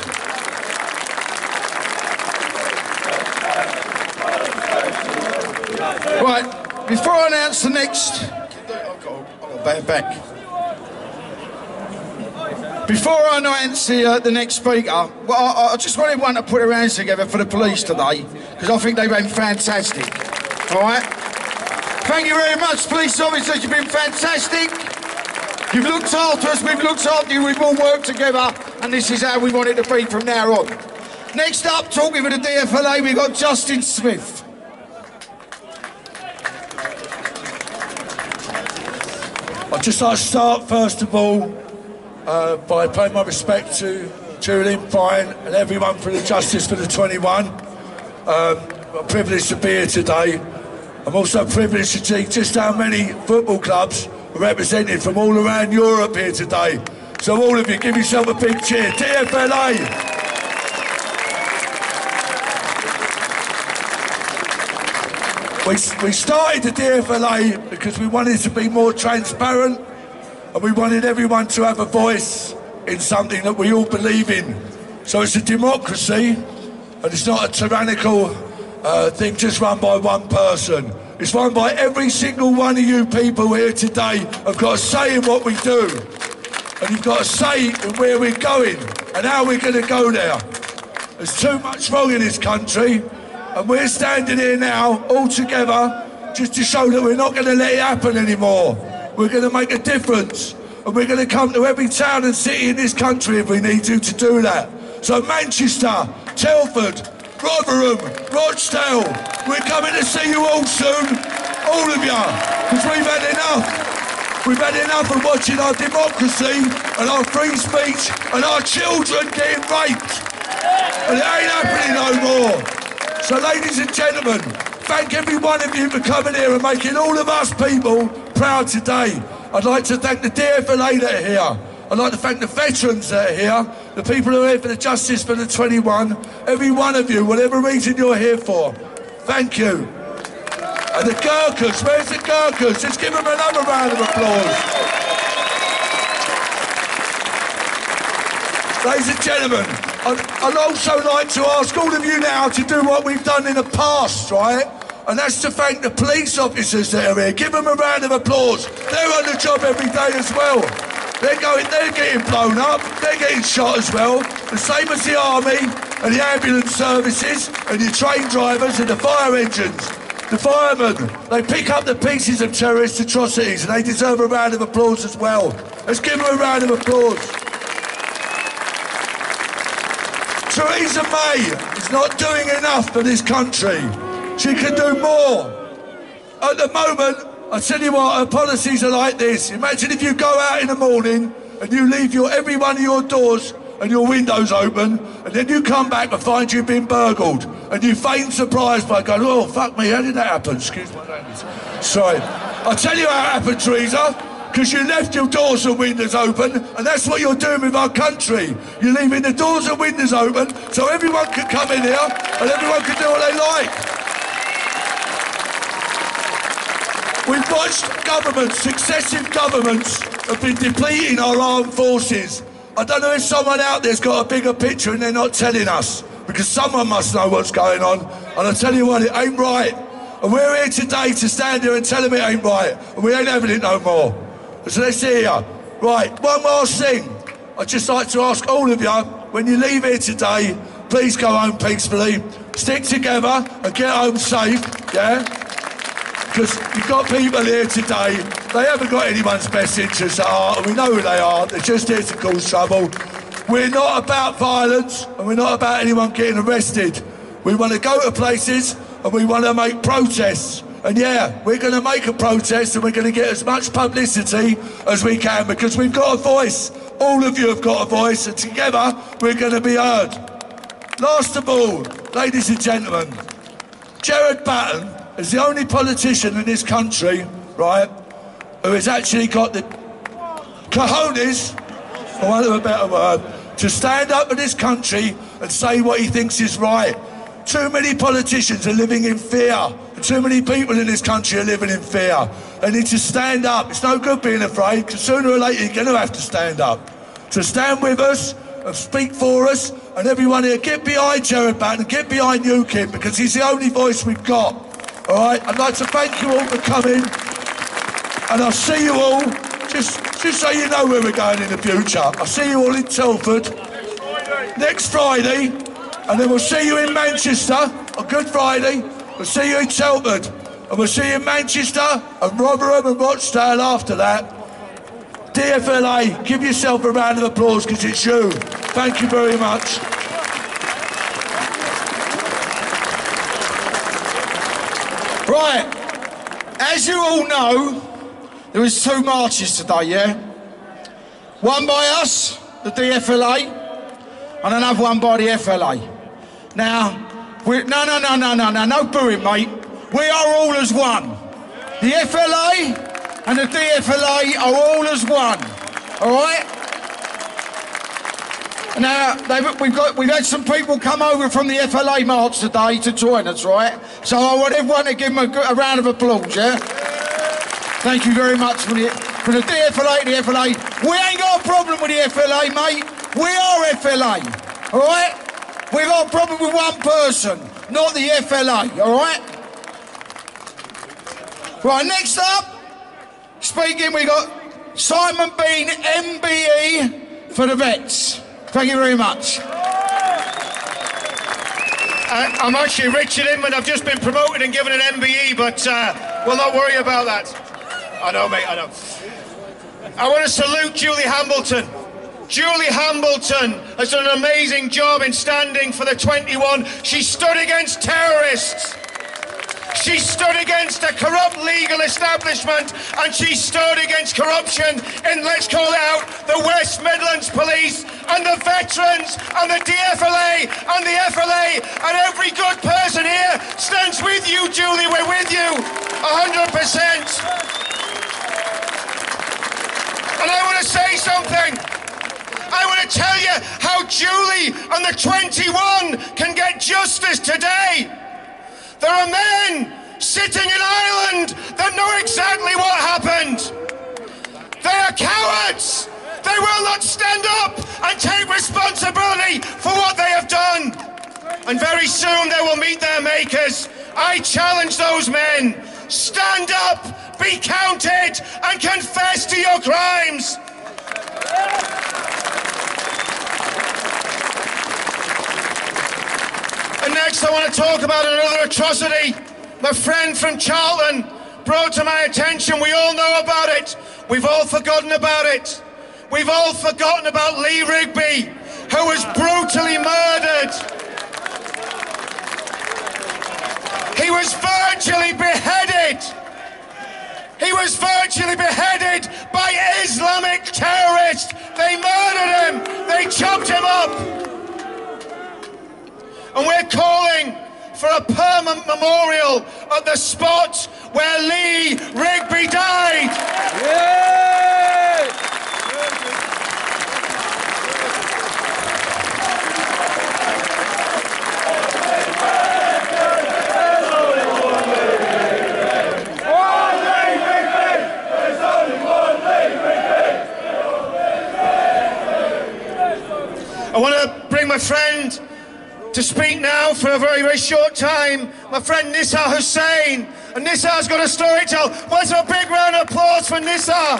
Right, before I announce the next... Before I announce the next speaker, well, I just want everyone to put their hands together for the police today, because I think they've been fantastic. All right? Thank you very much, police officers. You've been fantastic. You've looked after us, we've looked after you, we've all worked together, and this is how we want it to be from now on. Next up, talking with the DFLA, we've got Justin Smith. I'd just like to start, first of all, by paying my respect to Julie, Brian and everyone for the Justice for the 21. I'm privileged to be here today. I'm also privileged to see just how many football clubs are represented from all around Europe here today. So all of you, give yourself a big cheer. DFLA! We started the DFLA because we wanted to be more transparent and we wanted everyone to have a voice in something that we all believe in. So it's a democracy and it's not a tyrannical thing just run by one person. It's run by every single one of you people here today have got a say in what we do. And you've got a say in where we're going and how we're going to go there. There's too much wrong in this country. And we're standing here now, all together, just to show that we're not going to let it happen anymore. We're going to make a difference. And we're going to come to every town and city in this country if we need to do that. So Manchester, Telford, Rotherham, Rochdale, we're coming to see you all soon. All of you. Because we've had enough. We've had enough of watching our democracy and our free speech and our children getting raped. And it ain't happening no more. So ladies and gentlemen, thank every one of you for coming here and making all of us people proud today. I'd like to thank the DFLA that are here. I'd like to thank the veterans that are here, the people who are here for the Justice for the 21, every one of you, whatever reason you're here for. Thank you. And the Gurkhas, where's the Gurkhas? Let's give them another round of applause. Ladies and gentlemen, I'd also like to ask all of you now to do what we've done in the past, right? And that's to thank the police officers that are here. Give them a round of applause. They're on the job every day as well. They're getting blown up, they're getting shot as well. The same as the army and the ambulance services and your train drivers and the fire engines. The firemen, they pick up the pieces of terrorist atrocities and they deserve a round of applause as well. Let's give them a round of applause. Theresa May is not doing enough for this country. She can do more. At the moment, I tell you what, her policies are like this. Imagine if you go out in the morning and you leave every one of your doors and your windows open, and then you come back and find you've been burgled, and you feign surprise by going, oh, fuck me, how did that happen? Excuse my language. Sorry. I'll tell you how it happened, Theresa. Because you left your doors and windows open, and that's what you're doing with our country. You're leaving the doors and windows open so everyone can come in here and everyone can do what they like. We've watched governments, successive governments, have been depleting our armed forces. I don't know if someone out there's got a bigger picture and they're not telling us, because someone must know what's going on. And I tell you what, it ain't right. And we're here today to stand here and tell them it ain't right, and we ain't having it no more. So let's see here. Right, one last thing. I'd just like to ask all of you, when you leave here today, please go home peacefully, stick together and get home safe, yeah? because you've got people here today, they haven't got anyone's best interests at heart, and we know who they are. They're just here to cause trouble. We're not about violence, and we're not about anyone getting arrested. We want to go to places, and we want to make protests. And yeah, we're going to make a protest, and we're going to get as much publicity as we can, because we've got a voice. All of you have got a voice, and together we're going to be heard. Last of all, ladies and gentlemen, Gerard Batten is the only politician in this country, right, who has actually got the cojones, for want of a better word, to stand up in this country and say what he thinks is right. Too many politicians are living in fear, and too many people in this country are living in fear. They need to stand up. It's no good being afraid, because sooner or later you're going to have to stand up. So stand with us and speak for us, and everyone here, get behind Gerard Batten and get behind UKIP, because he's the only voice we've got. All right, I'd like to thank you all for coming, and I'll see you all, just so you know where we're going in the future. I'll see you all in Telford next Friday, and then we'll see you in Manchester on Good Friday. We'll see you in Telford, and we'll see you in Manchester and Rotherham and Rochdale after that. DFLA, give yourself a round of applause, because it's you. Thank you very much. Right, as you all know, there was 2 marches today, yeah? One by us, the DFLA, and another one by the FLA. Now, no booing, mate. We are all as one. The FLA and the DFLA are all as one, all right? Now, we've had some people come over from the FLA march today to join us, right? So I want everyone to give them a round of applause, yeah? Thank you very much for the DFLA, the FLA. We ain't got a problem with the FLA, mate. We are FLA, all right? We've got a problem with one person, not the FLA, all right? Right, next up, speaking, we got Simon Bean, MBE, for the vets. Thank you very much. I'm actually Richard Inman. I've just been promoted and given an MBE, but we'll not worry about that. I know, mate, I know. I want to salute Julie Hambleton. Julie Hambleton has done an amazing job in standing for the 21. She stood against terrorists. She stood against a corrupt legal establishment, and she stood against corruption in, let's call it out, the West Midlands Police and the veterans and the DFLA and the FLA, and every good person here stands with you, Julie. We're with you 100%. And I want to say something. I want to tell you how Julie and the 21 can get justice today. There are men sitting in Ireland that know exactly what happened. They are cowards. They will not stand up and take responsibility for what they have done. And very soon they will meet their makers. I challenge those men. Stand up, be counted, and confess to your crimes. And next I want to talk about another atrocity. My friend from Charlton brought to my attention. We all know about it. We've all forgotten about it. We've all forgotten about Lee Rigby, who was brutally murdered. He was virtually beheaded. He was virtually beheaded by Islamic terrorists. They murdered him. They chopped him up. And we're calling for a permanent memorial at the spot where Lee Rigby died. Yay! I want to bring my friend to speak now for a very, very short time, my friend Nissa Hussain. And Nissa's got a story to tell. What's a big round of applause for Nissa?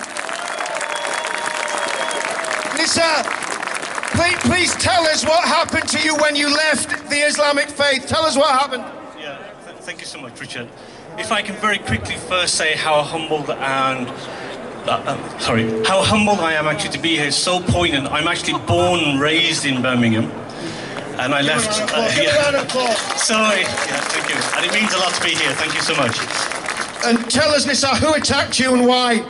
Nissa, please tell us what happened to you when you left the Islamic faith. Tell us what happened. Yeah, thank you so much, Richard. if I can very quickly first say how humbled and how humbled I am actually to be here. It's so poignant. I'm actually born and raised in Birmingham, and I left. Sorry, yeah, thank you. And it means a lot to be here. Thank you so much. And tell us, Nisar, who attacked you and why?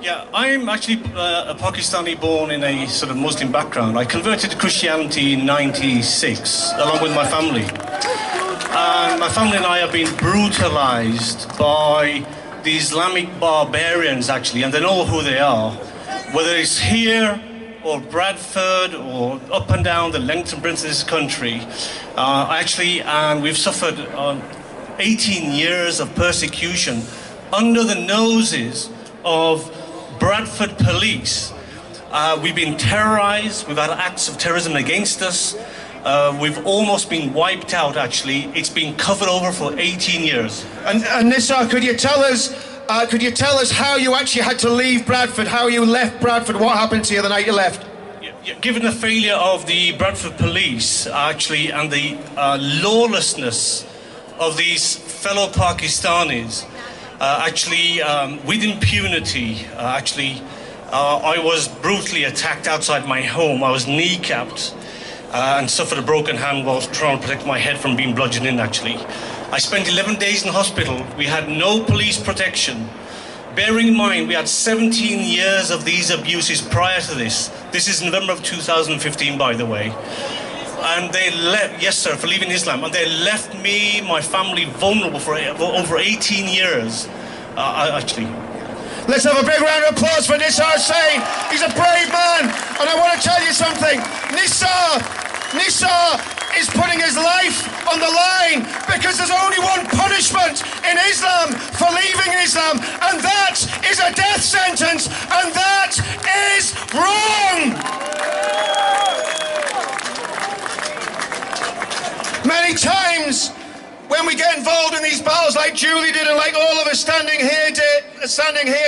Yeah, I'm actually a Pakistani born in a sort of Muslim background. I converted to Christianity in '96, along with my family. And my family and I have been brutalized by the Islamic barbarians, actually, and they know who they are. Whether it's here or Bradford or up and down the length and breadth of this country, and we've suffered 18 years of persecution under the noses of Bradford police. We've been terrorized, we've had acts of terrorism against us. We've almost been wiped out, actually. It's been covered over for 18 years. And Nisar, could you tell us how you actually had to leave Bradford, how you left Bradford, what happened to you the night you left? Given the failure of the Bradford police, actually, and the lawlessness of these fellow Pakistanis, with impunity, I was brutally attacked outside my home. I was kneecapped and suffered a broken hand whilst trying to protect my head from being bludgeoned in, actually. I spent 11 days in hospital. We had no police protection. Bearing in mind, we had 17 years of these abuses prior to this. This is November of 2015, by the way. And they left, yes sir, for leaving Islam, and they left me, my family, vulnerable for over 18 years, actually. Let's have a big round of applause for Nisar Sain. He's a brave man, and I want to tell you something. Nisar is putting his life on the line because there's only one punishment in Islam for leaving Islam, and that is a death sentence, and that is wrong. Many times when we get involved in these battles like Julie did and like all of us standing here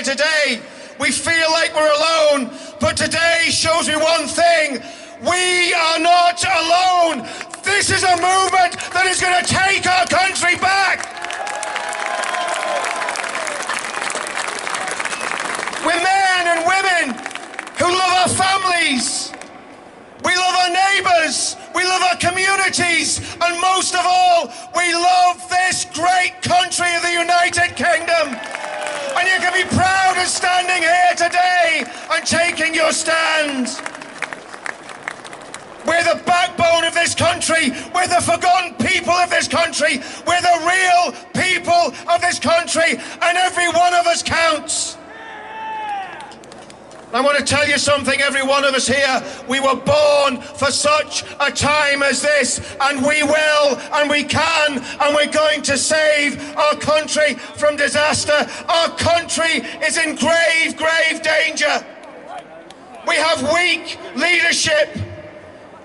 today, we feel like we're alone. But today shows me one thing: we are not alone. This is a movement that is going to take our country back. We're men and women who love our families. We love our neighbours, we love our communities, and most of all, we love this great country of the United Kingdom. And you can be proud of standing here today and taking your stand. We're the backbone of this country, we're the forgotten people of this country, we're the real people of this country, and every one of us counts. I want to tell you something, every one of us here, we were born for such a time as this, and we will, and we can, and we're going to save our country from disaster. Our country is in grave, grave danger. We have weak leadership.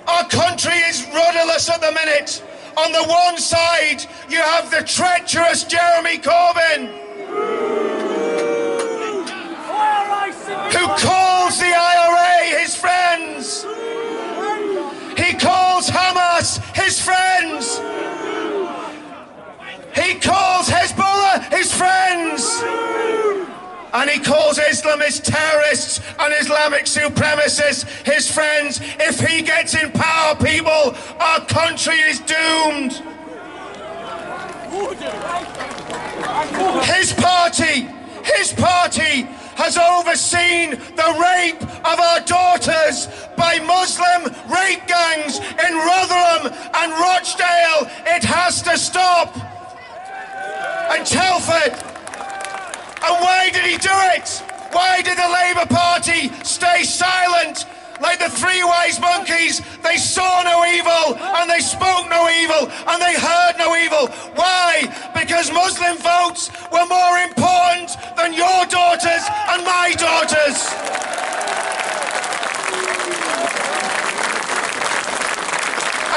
Our country is rudderless at the minute. On the one side, you have the treacherous Jeremy Corbyn, who calls the IRA his friends. He calls Hamas his friends. He calls Hezbollah his friends. And he calls Islamist terrorists and Islamic supremacists his friends. If he gets in power, people, our country is doomed. His party has overseen the rape of our daughters by Muslim rape gangs in Rotherham and Rochdale. It has to stop. And Telford. And why did he do it? Why did the Labour Party stay silent? Like the three wise monkeys, they saw no evil, and they spoke no evil, and they heard no evil. Why? Because Muslim votes were more important than your daughters and my daughters.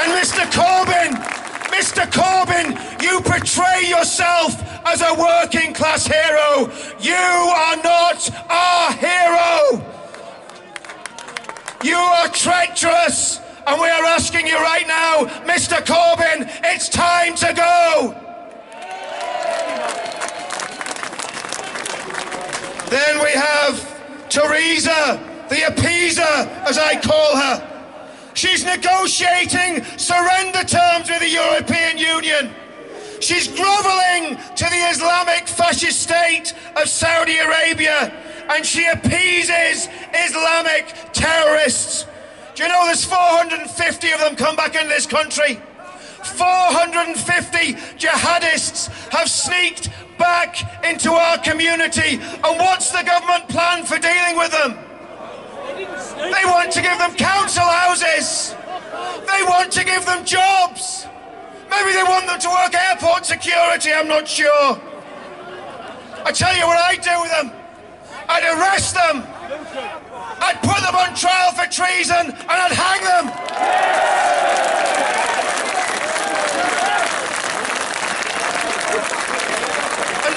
And Mr. Corbyn, you portray yourself as a working class hero. You are not our hero. You are treacherous, and we are asking you right now, Mr. Corbyn, it's time to go. Then we have Theresa, the appeaser, as I call her. She's negotiating surrender terms with the European Union. She's grovelling to the Islamic fascist state of Saudi Arabia, and she appeases Islamic terrorists. Do you know there's 450 of them come back into this country? 450 jihadists have sneaked back into our community, and what's the government plan for dealing with them? They want to give them council houses. They want to give them jobs. Maybe they want them to work airport security, I'm not sure. I tell you what I'd do with them. I'd arrest them. I'd put them on trial for treason and I'd hang them. And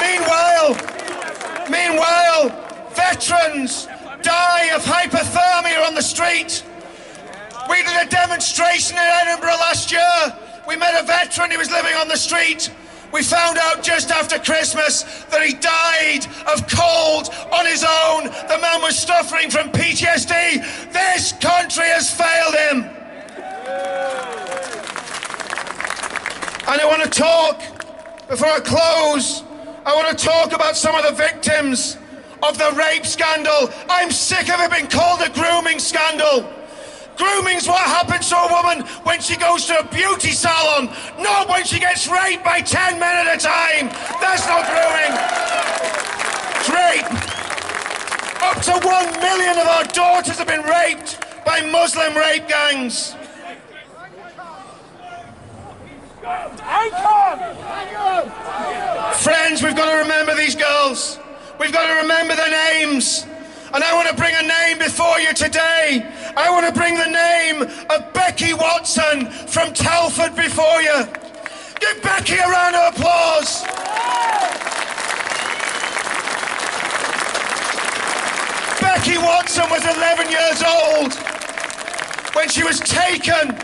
meanwhile, veterans die of hypothermia on the street. We did a demonstration in Edinburgh last year. We met a veteran, he was living on the street. We found out just after Christmas that he died of cold on his own. The man was suffering from PTSD. This country has failed him. And I want to talk, before I close, I want to talk about some of the victims of the rape scandal. I'm sick of it being called a grooming scandal. Grooming's what happens to a woman when she goes to a beauty salon, not when she gets raped by 10 men at a time. That's not grooming. It's rape. Up to 1 million of our daughters have been raped by Muslim rape gangs. Friends, we've got to remember these girls. We've got to remember their names. And I want to bring a name before you today. I want to bring the name of Becky Watson from Telford before you. Give Becky a round of applause. Becky Watson was 11 years old when she was taken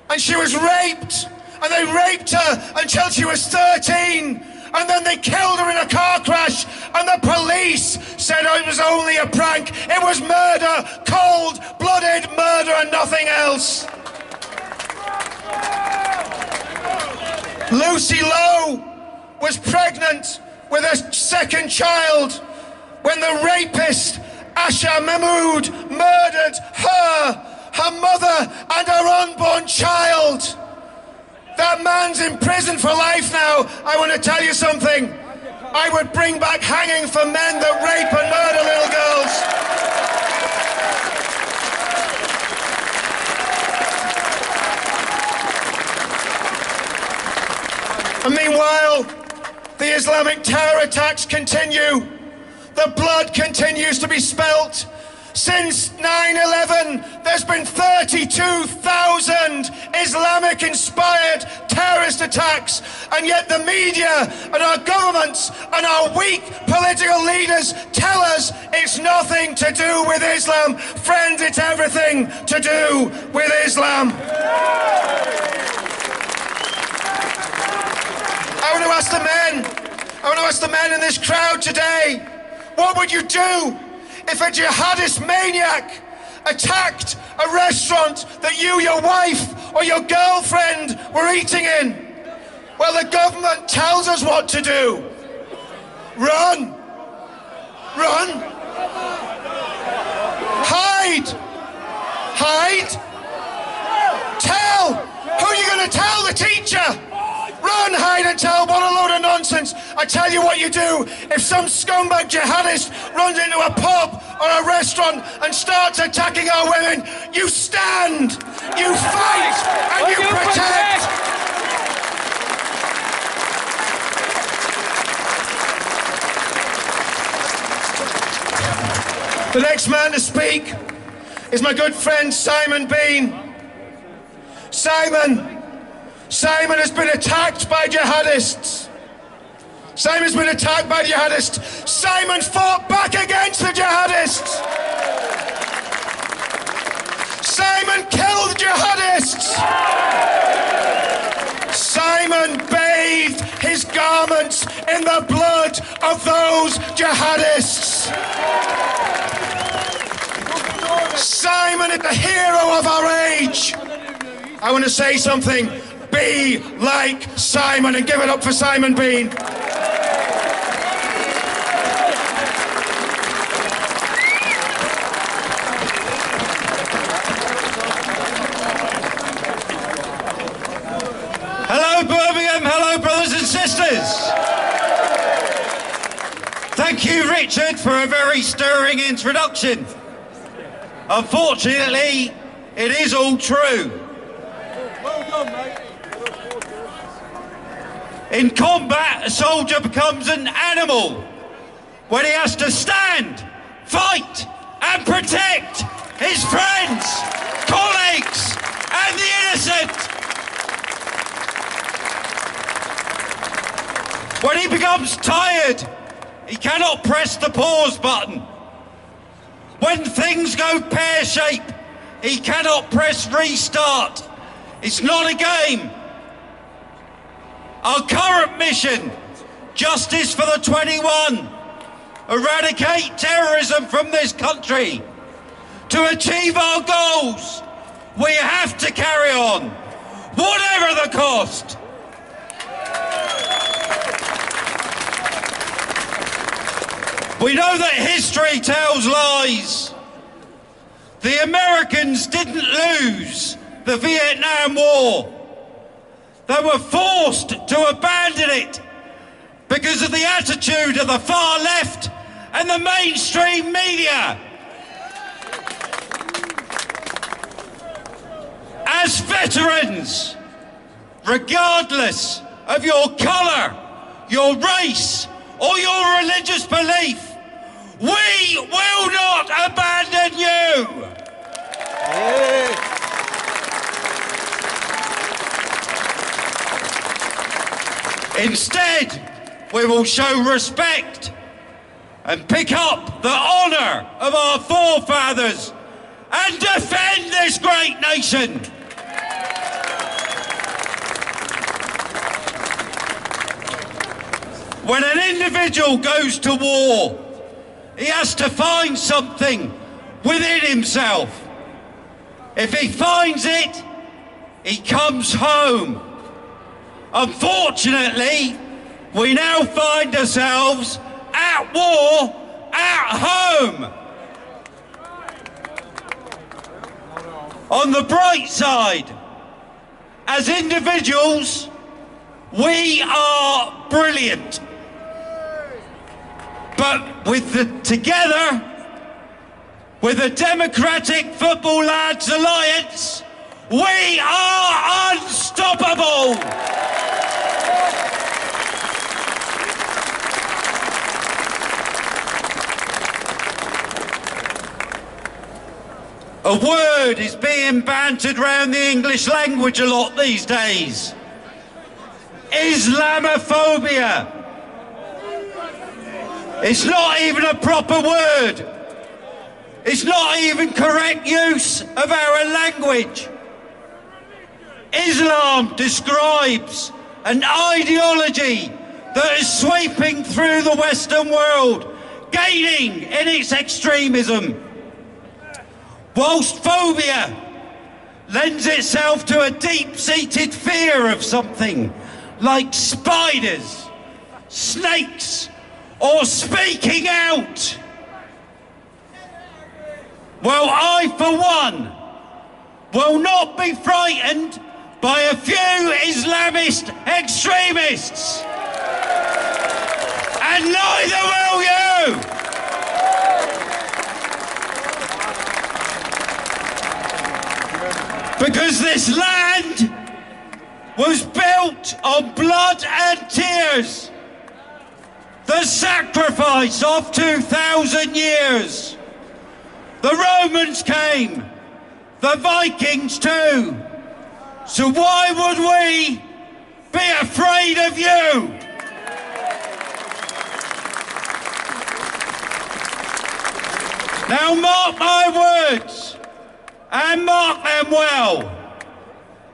and she was raped, and they raped her until she was 13. And then they killed her in a car crash, and the police said it was only a prank. It was murder, cold-blooded murder and nothing else. Lucy Lowe was pregnant with her second child when the rapist, Asha Mahmood, murdered her mother, and her unborn child. That man's in prison for life now. I want to tell you something. I would bring back hanging for men that rape and murder little girls. And meanwhile, the Islamic terror attacks continue. The blood continues to be spilt. Since 9/11, there's been 32,000 Islamic-inspired terrorist attacks, and yet the media and our governments and our weak political leaders tell us it's nothing to do with Islam. Friends, it's everything to do with Islam. I want to ask the men in this crowd today, what would you do if a jihadist maniac attacked a restaurant that you, your wife, or your girlfriend were eating in? Well, the government tells us what to do. Run. Run. Hide. Hide. Tell. Who are you going to tell? The teacher? Run, hide and tell, what a load of nonsense. I tell you what you do. If some scumbag jihadist runs into a pub or a restaurant and starts attacking our women, you stand, you fight, and you protect. The next man to speak is my good friend Simon Bean. Simon has been attacked by jihadists. Simon's been attacked by jihadists. Simon fought back against the jihadists. Simon killed jihadists. Simon bathed his garments in the blood of those those jihadists. Simon is the hero of our age. I want to say something. Be like Simon, and give it up for Simon Bean. Hello Birmingham, hello brothers and sisters. Thank you Richard for a very stirring introduction. Unfortunately, it is all true. Well done, mate. In combat, a soldier becomes an animal when he has to stand, fight and protect his friends, colleagues and the innocent. When he becomes tired, he cannot press the pause button. When things go pear-shaped, he cannot press restart. It's not a game. Our current mission, Justice for the 21, eradicate terrorism from this country. To achieve our goals, we have to carry on, whatever the cost. We know that history tells lies. The Americans didn't lose the Vietnam War. They were forced to abandon it because of the attitude of the far left and the mainstream media. As veterans, regardless of your colour, your race, or your religious belief, we will not abandon you! Instead, we will show respect and pick up the honour of our forefathers and defend this great nation. When an individual goes to war, he has to find something within himself. If he finds it, he comes home. Unfortunately, we now find ourselves at war at home. On the bright side, as individuals, we are brilliant. But together, with the Democratic Football Lads Alliance, we are unstoppable! A word is being bantered around the English language a lot these days. Islamophobia. It's not even a proper word. It's not even correct use of our language. Islam describes an ideology that is sweeping through the Western world, gaining in its extremism. Whilst phobia lends itself to a deep-seated fear of something like spiders, snakes, or speaking out. Well, I, for one, will not be frightened by a few Islamist extremists. And neither will you! Because this land was built on blood and tears. The sacrifice of 2,000 years. The Romans came, the Vikings too. So why would we be afraid of you? Now mark my words, and mark them well.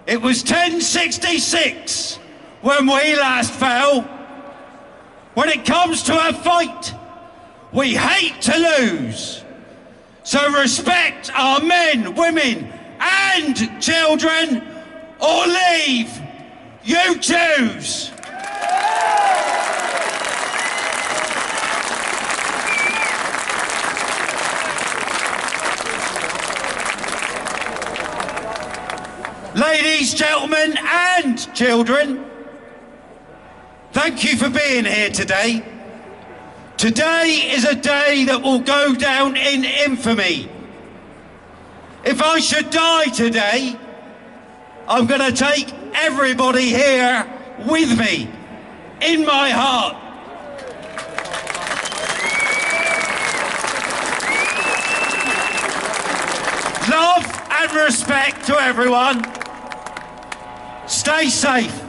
It was 1066 when we last fell. When it comes to a fight We hate to lose. So respect our men, women and children, or leave. You choose. Ladies, gentlemen and children, thank you for being here today. Today is a day that will go down in infamy. If I should die today, I'm going to take everybody here with me, in my heart. Love and respect to everyone. Stay safe.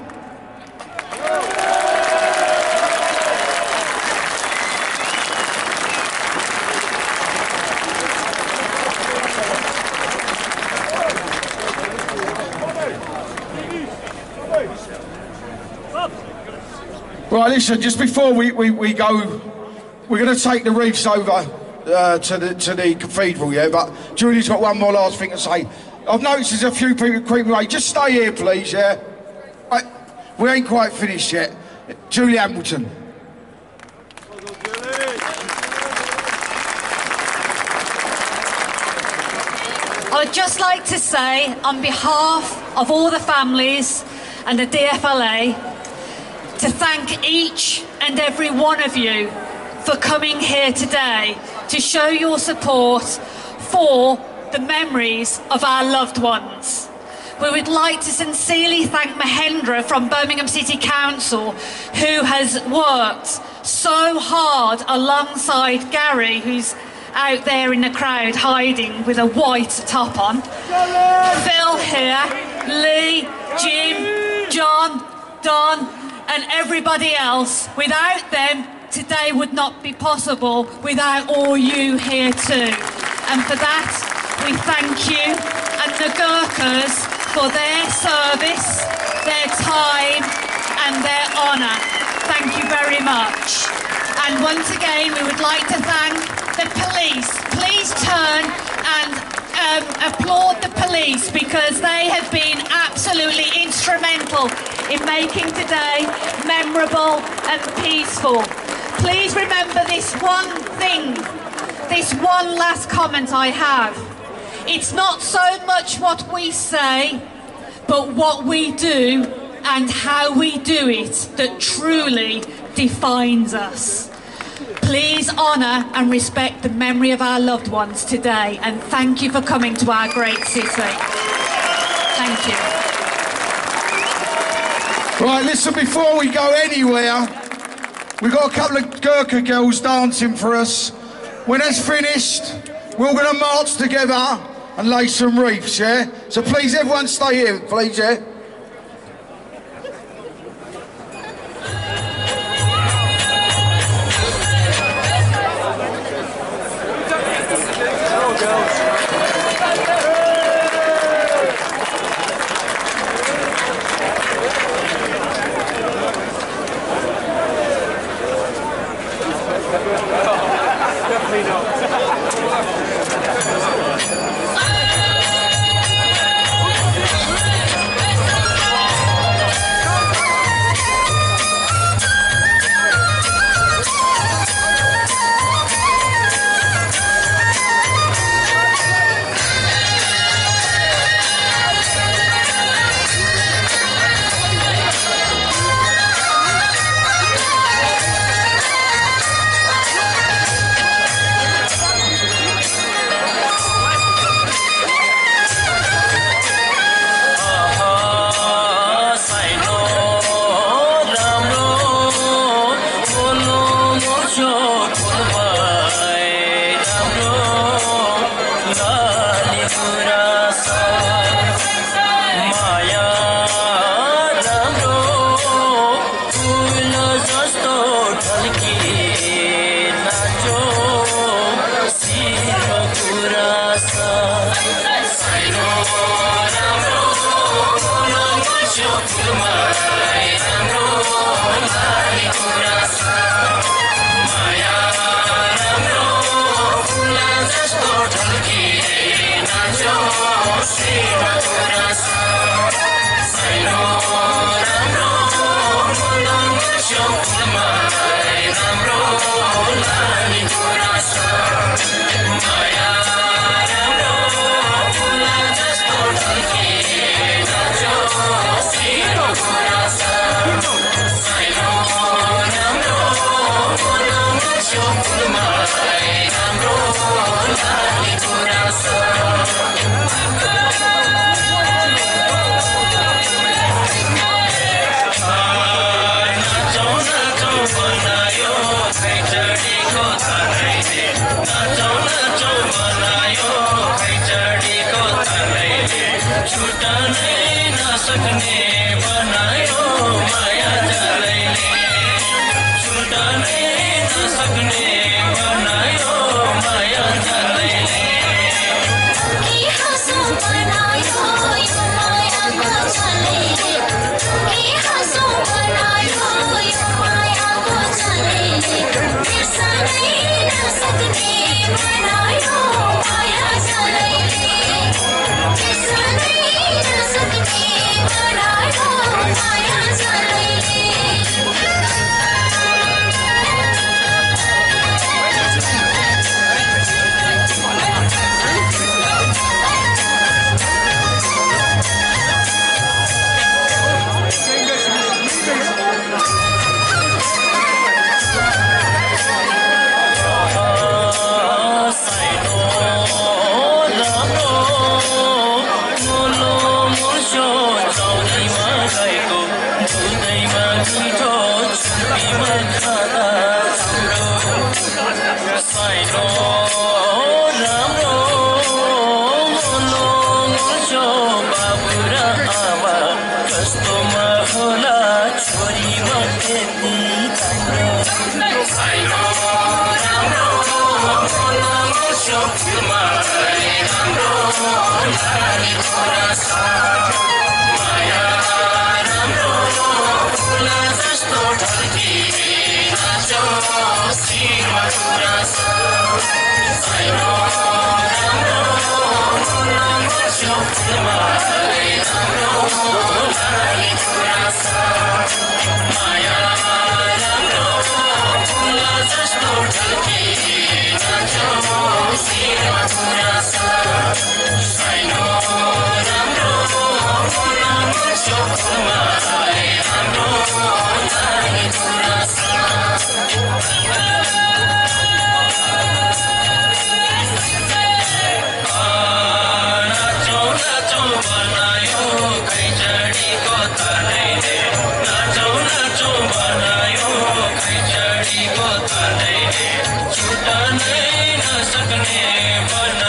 Right, listen, just before we go, we're going to take the wreaths over to the cathedral, yeah? But Julie's got one more last thing to say. I've noticed there's a few people creeping away. Just stay here, please, yeah? We ain't quite finished yet. Julie Hamilton. I would just like to say, on behalf of all the families and the DFLA, to thank each and every one of you for coming here today to show your support for the memories of our loved ones. We would like to sincerely thank Mahendra from Birmingham City Council, who has worked so hard alongside Gary, who's out there in the crowd hiding with a white top on. Phil here, Lee, Jim, John, Don, and everybody else. Without them, today would not be possible without all you here too. And for that, we thank you and the Gurkhas for their service, their time and their honour. Thank you very much. And once again, we would like to thank the police. Please turn and applaud the police, because they have been absolutely instrumental in making today memorable and peaceful. Please remember this one thing, this one last comment I have. It's not so much what we say, but what we do and how we do it that truly defines us. Please honour and respect the memory of our loved ones today, and thank you for coming to our great city. Thank you. Right, listen, before we go anywhere, we've got a couple of Gurkha girls dancing for us. When that's finished, we're all going to march together and lay some wreaths, yeah? So please, everyone stay here, please, yeah? छुटा नहीं न सकने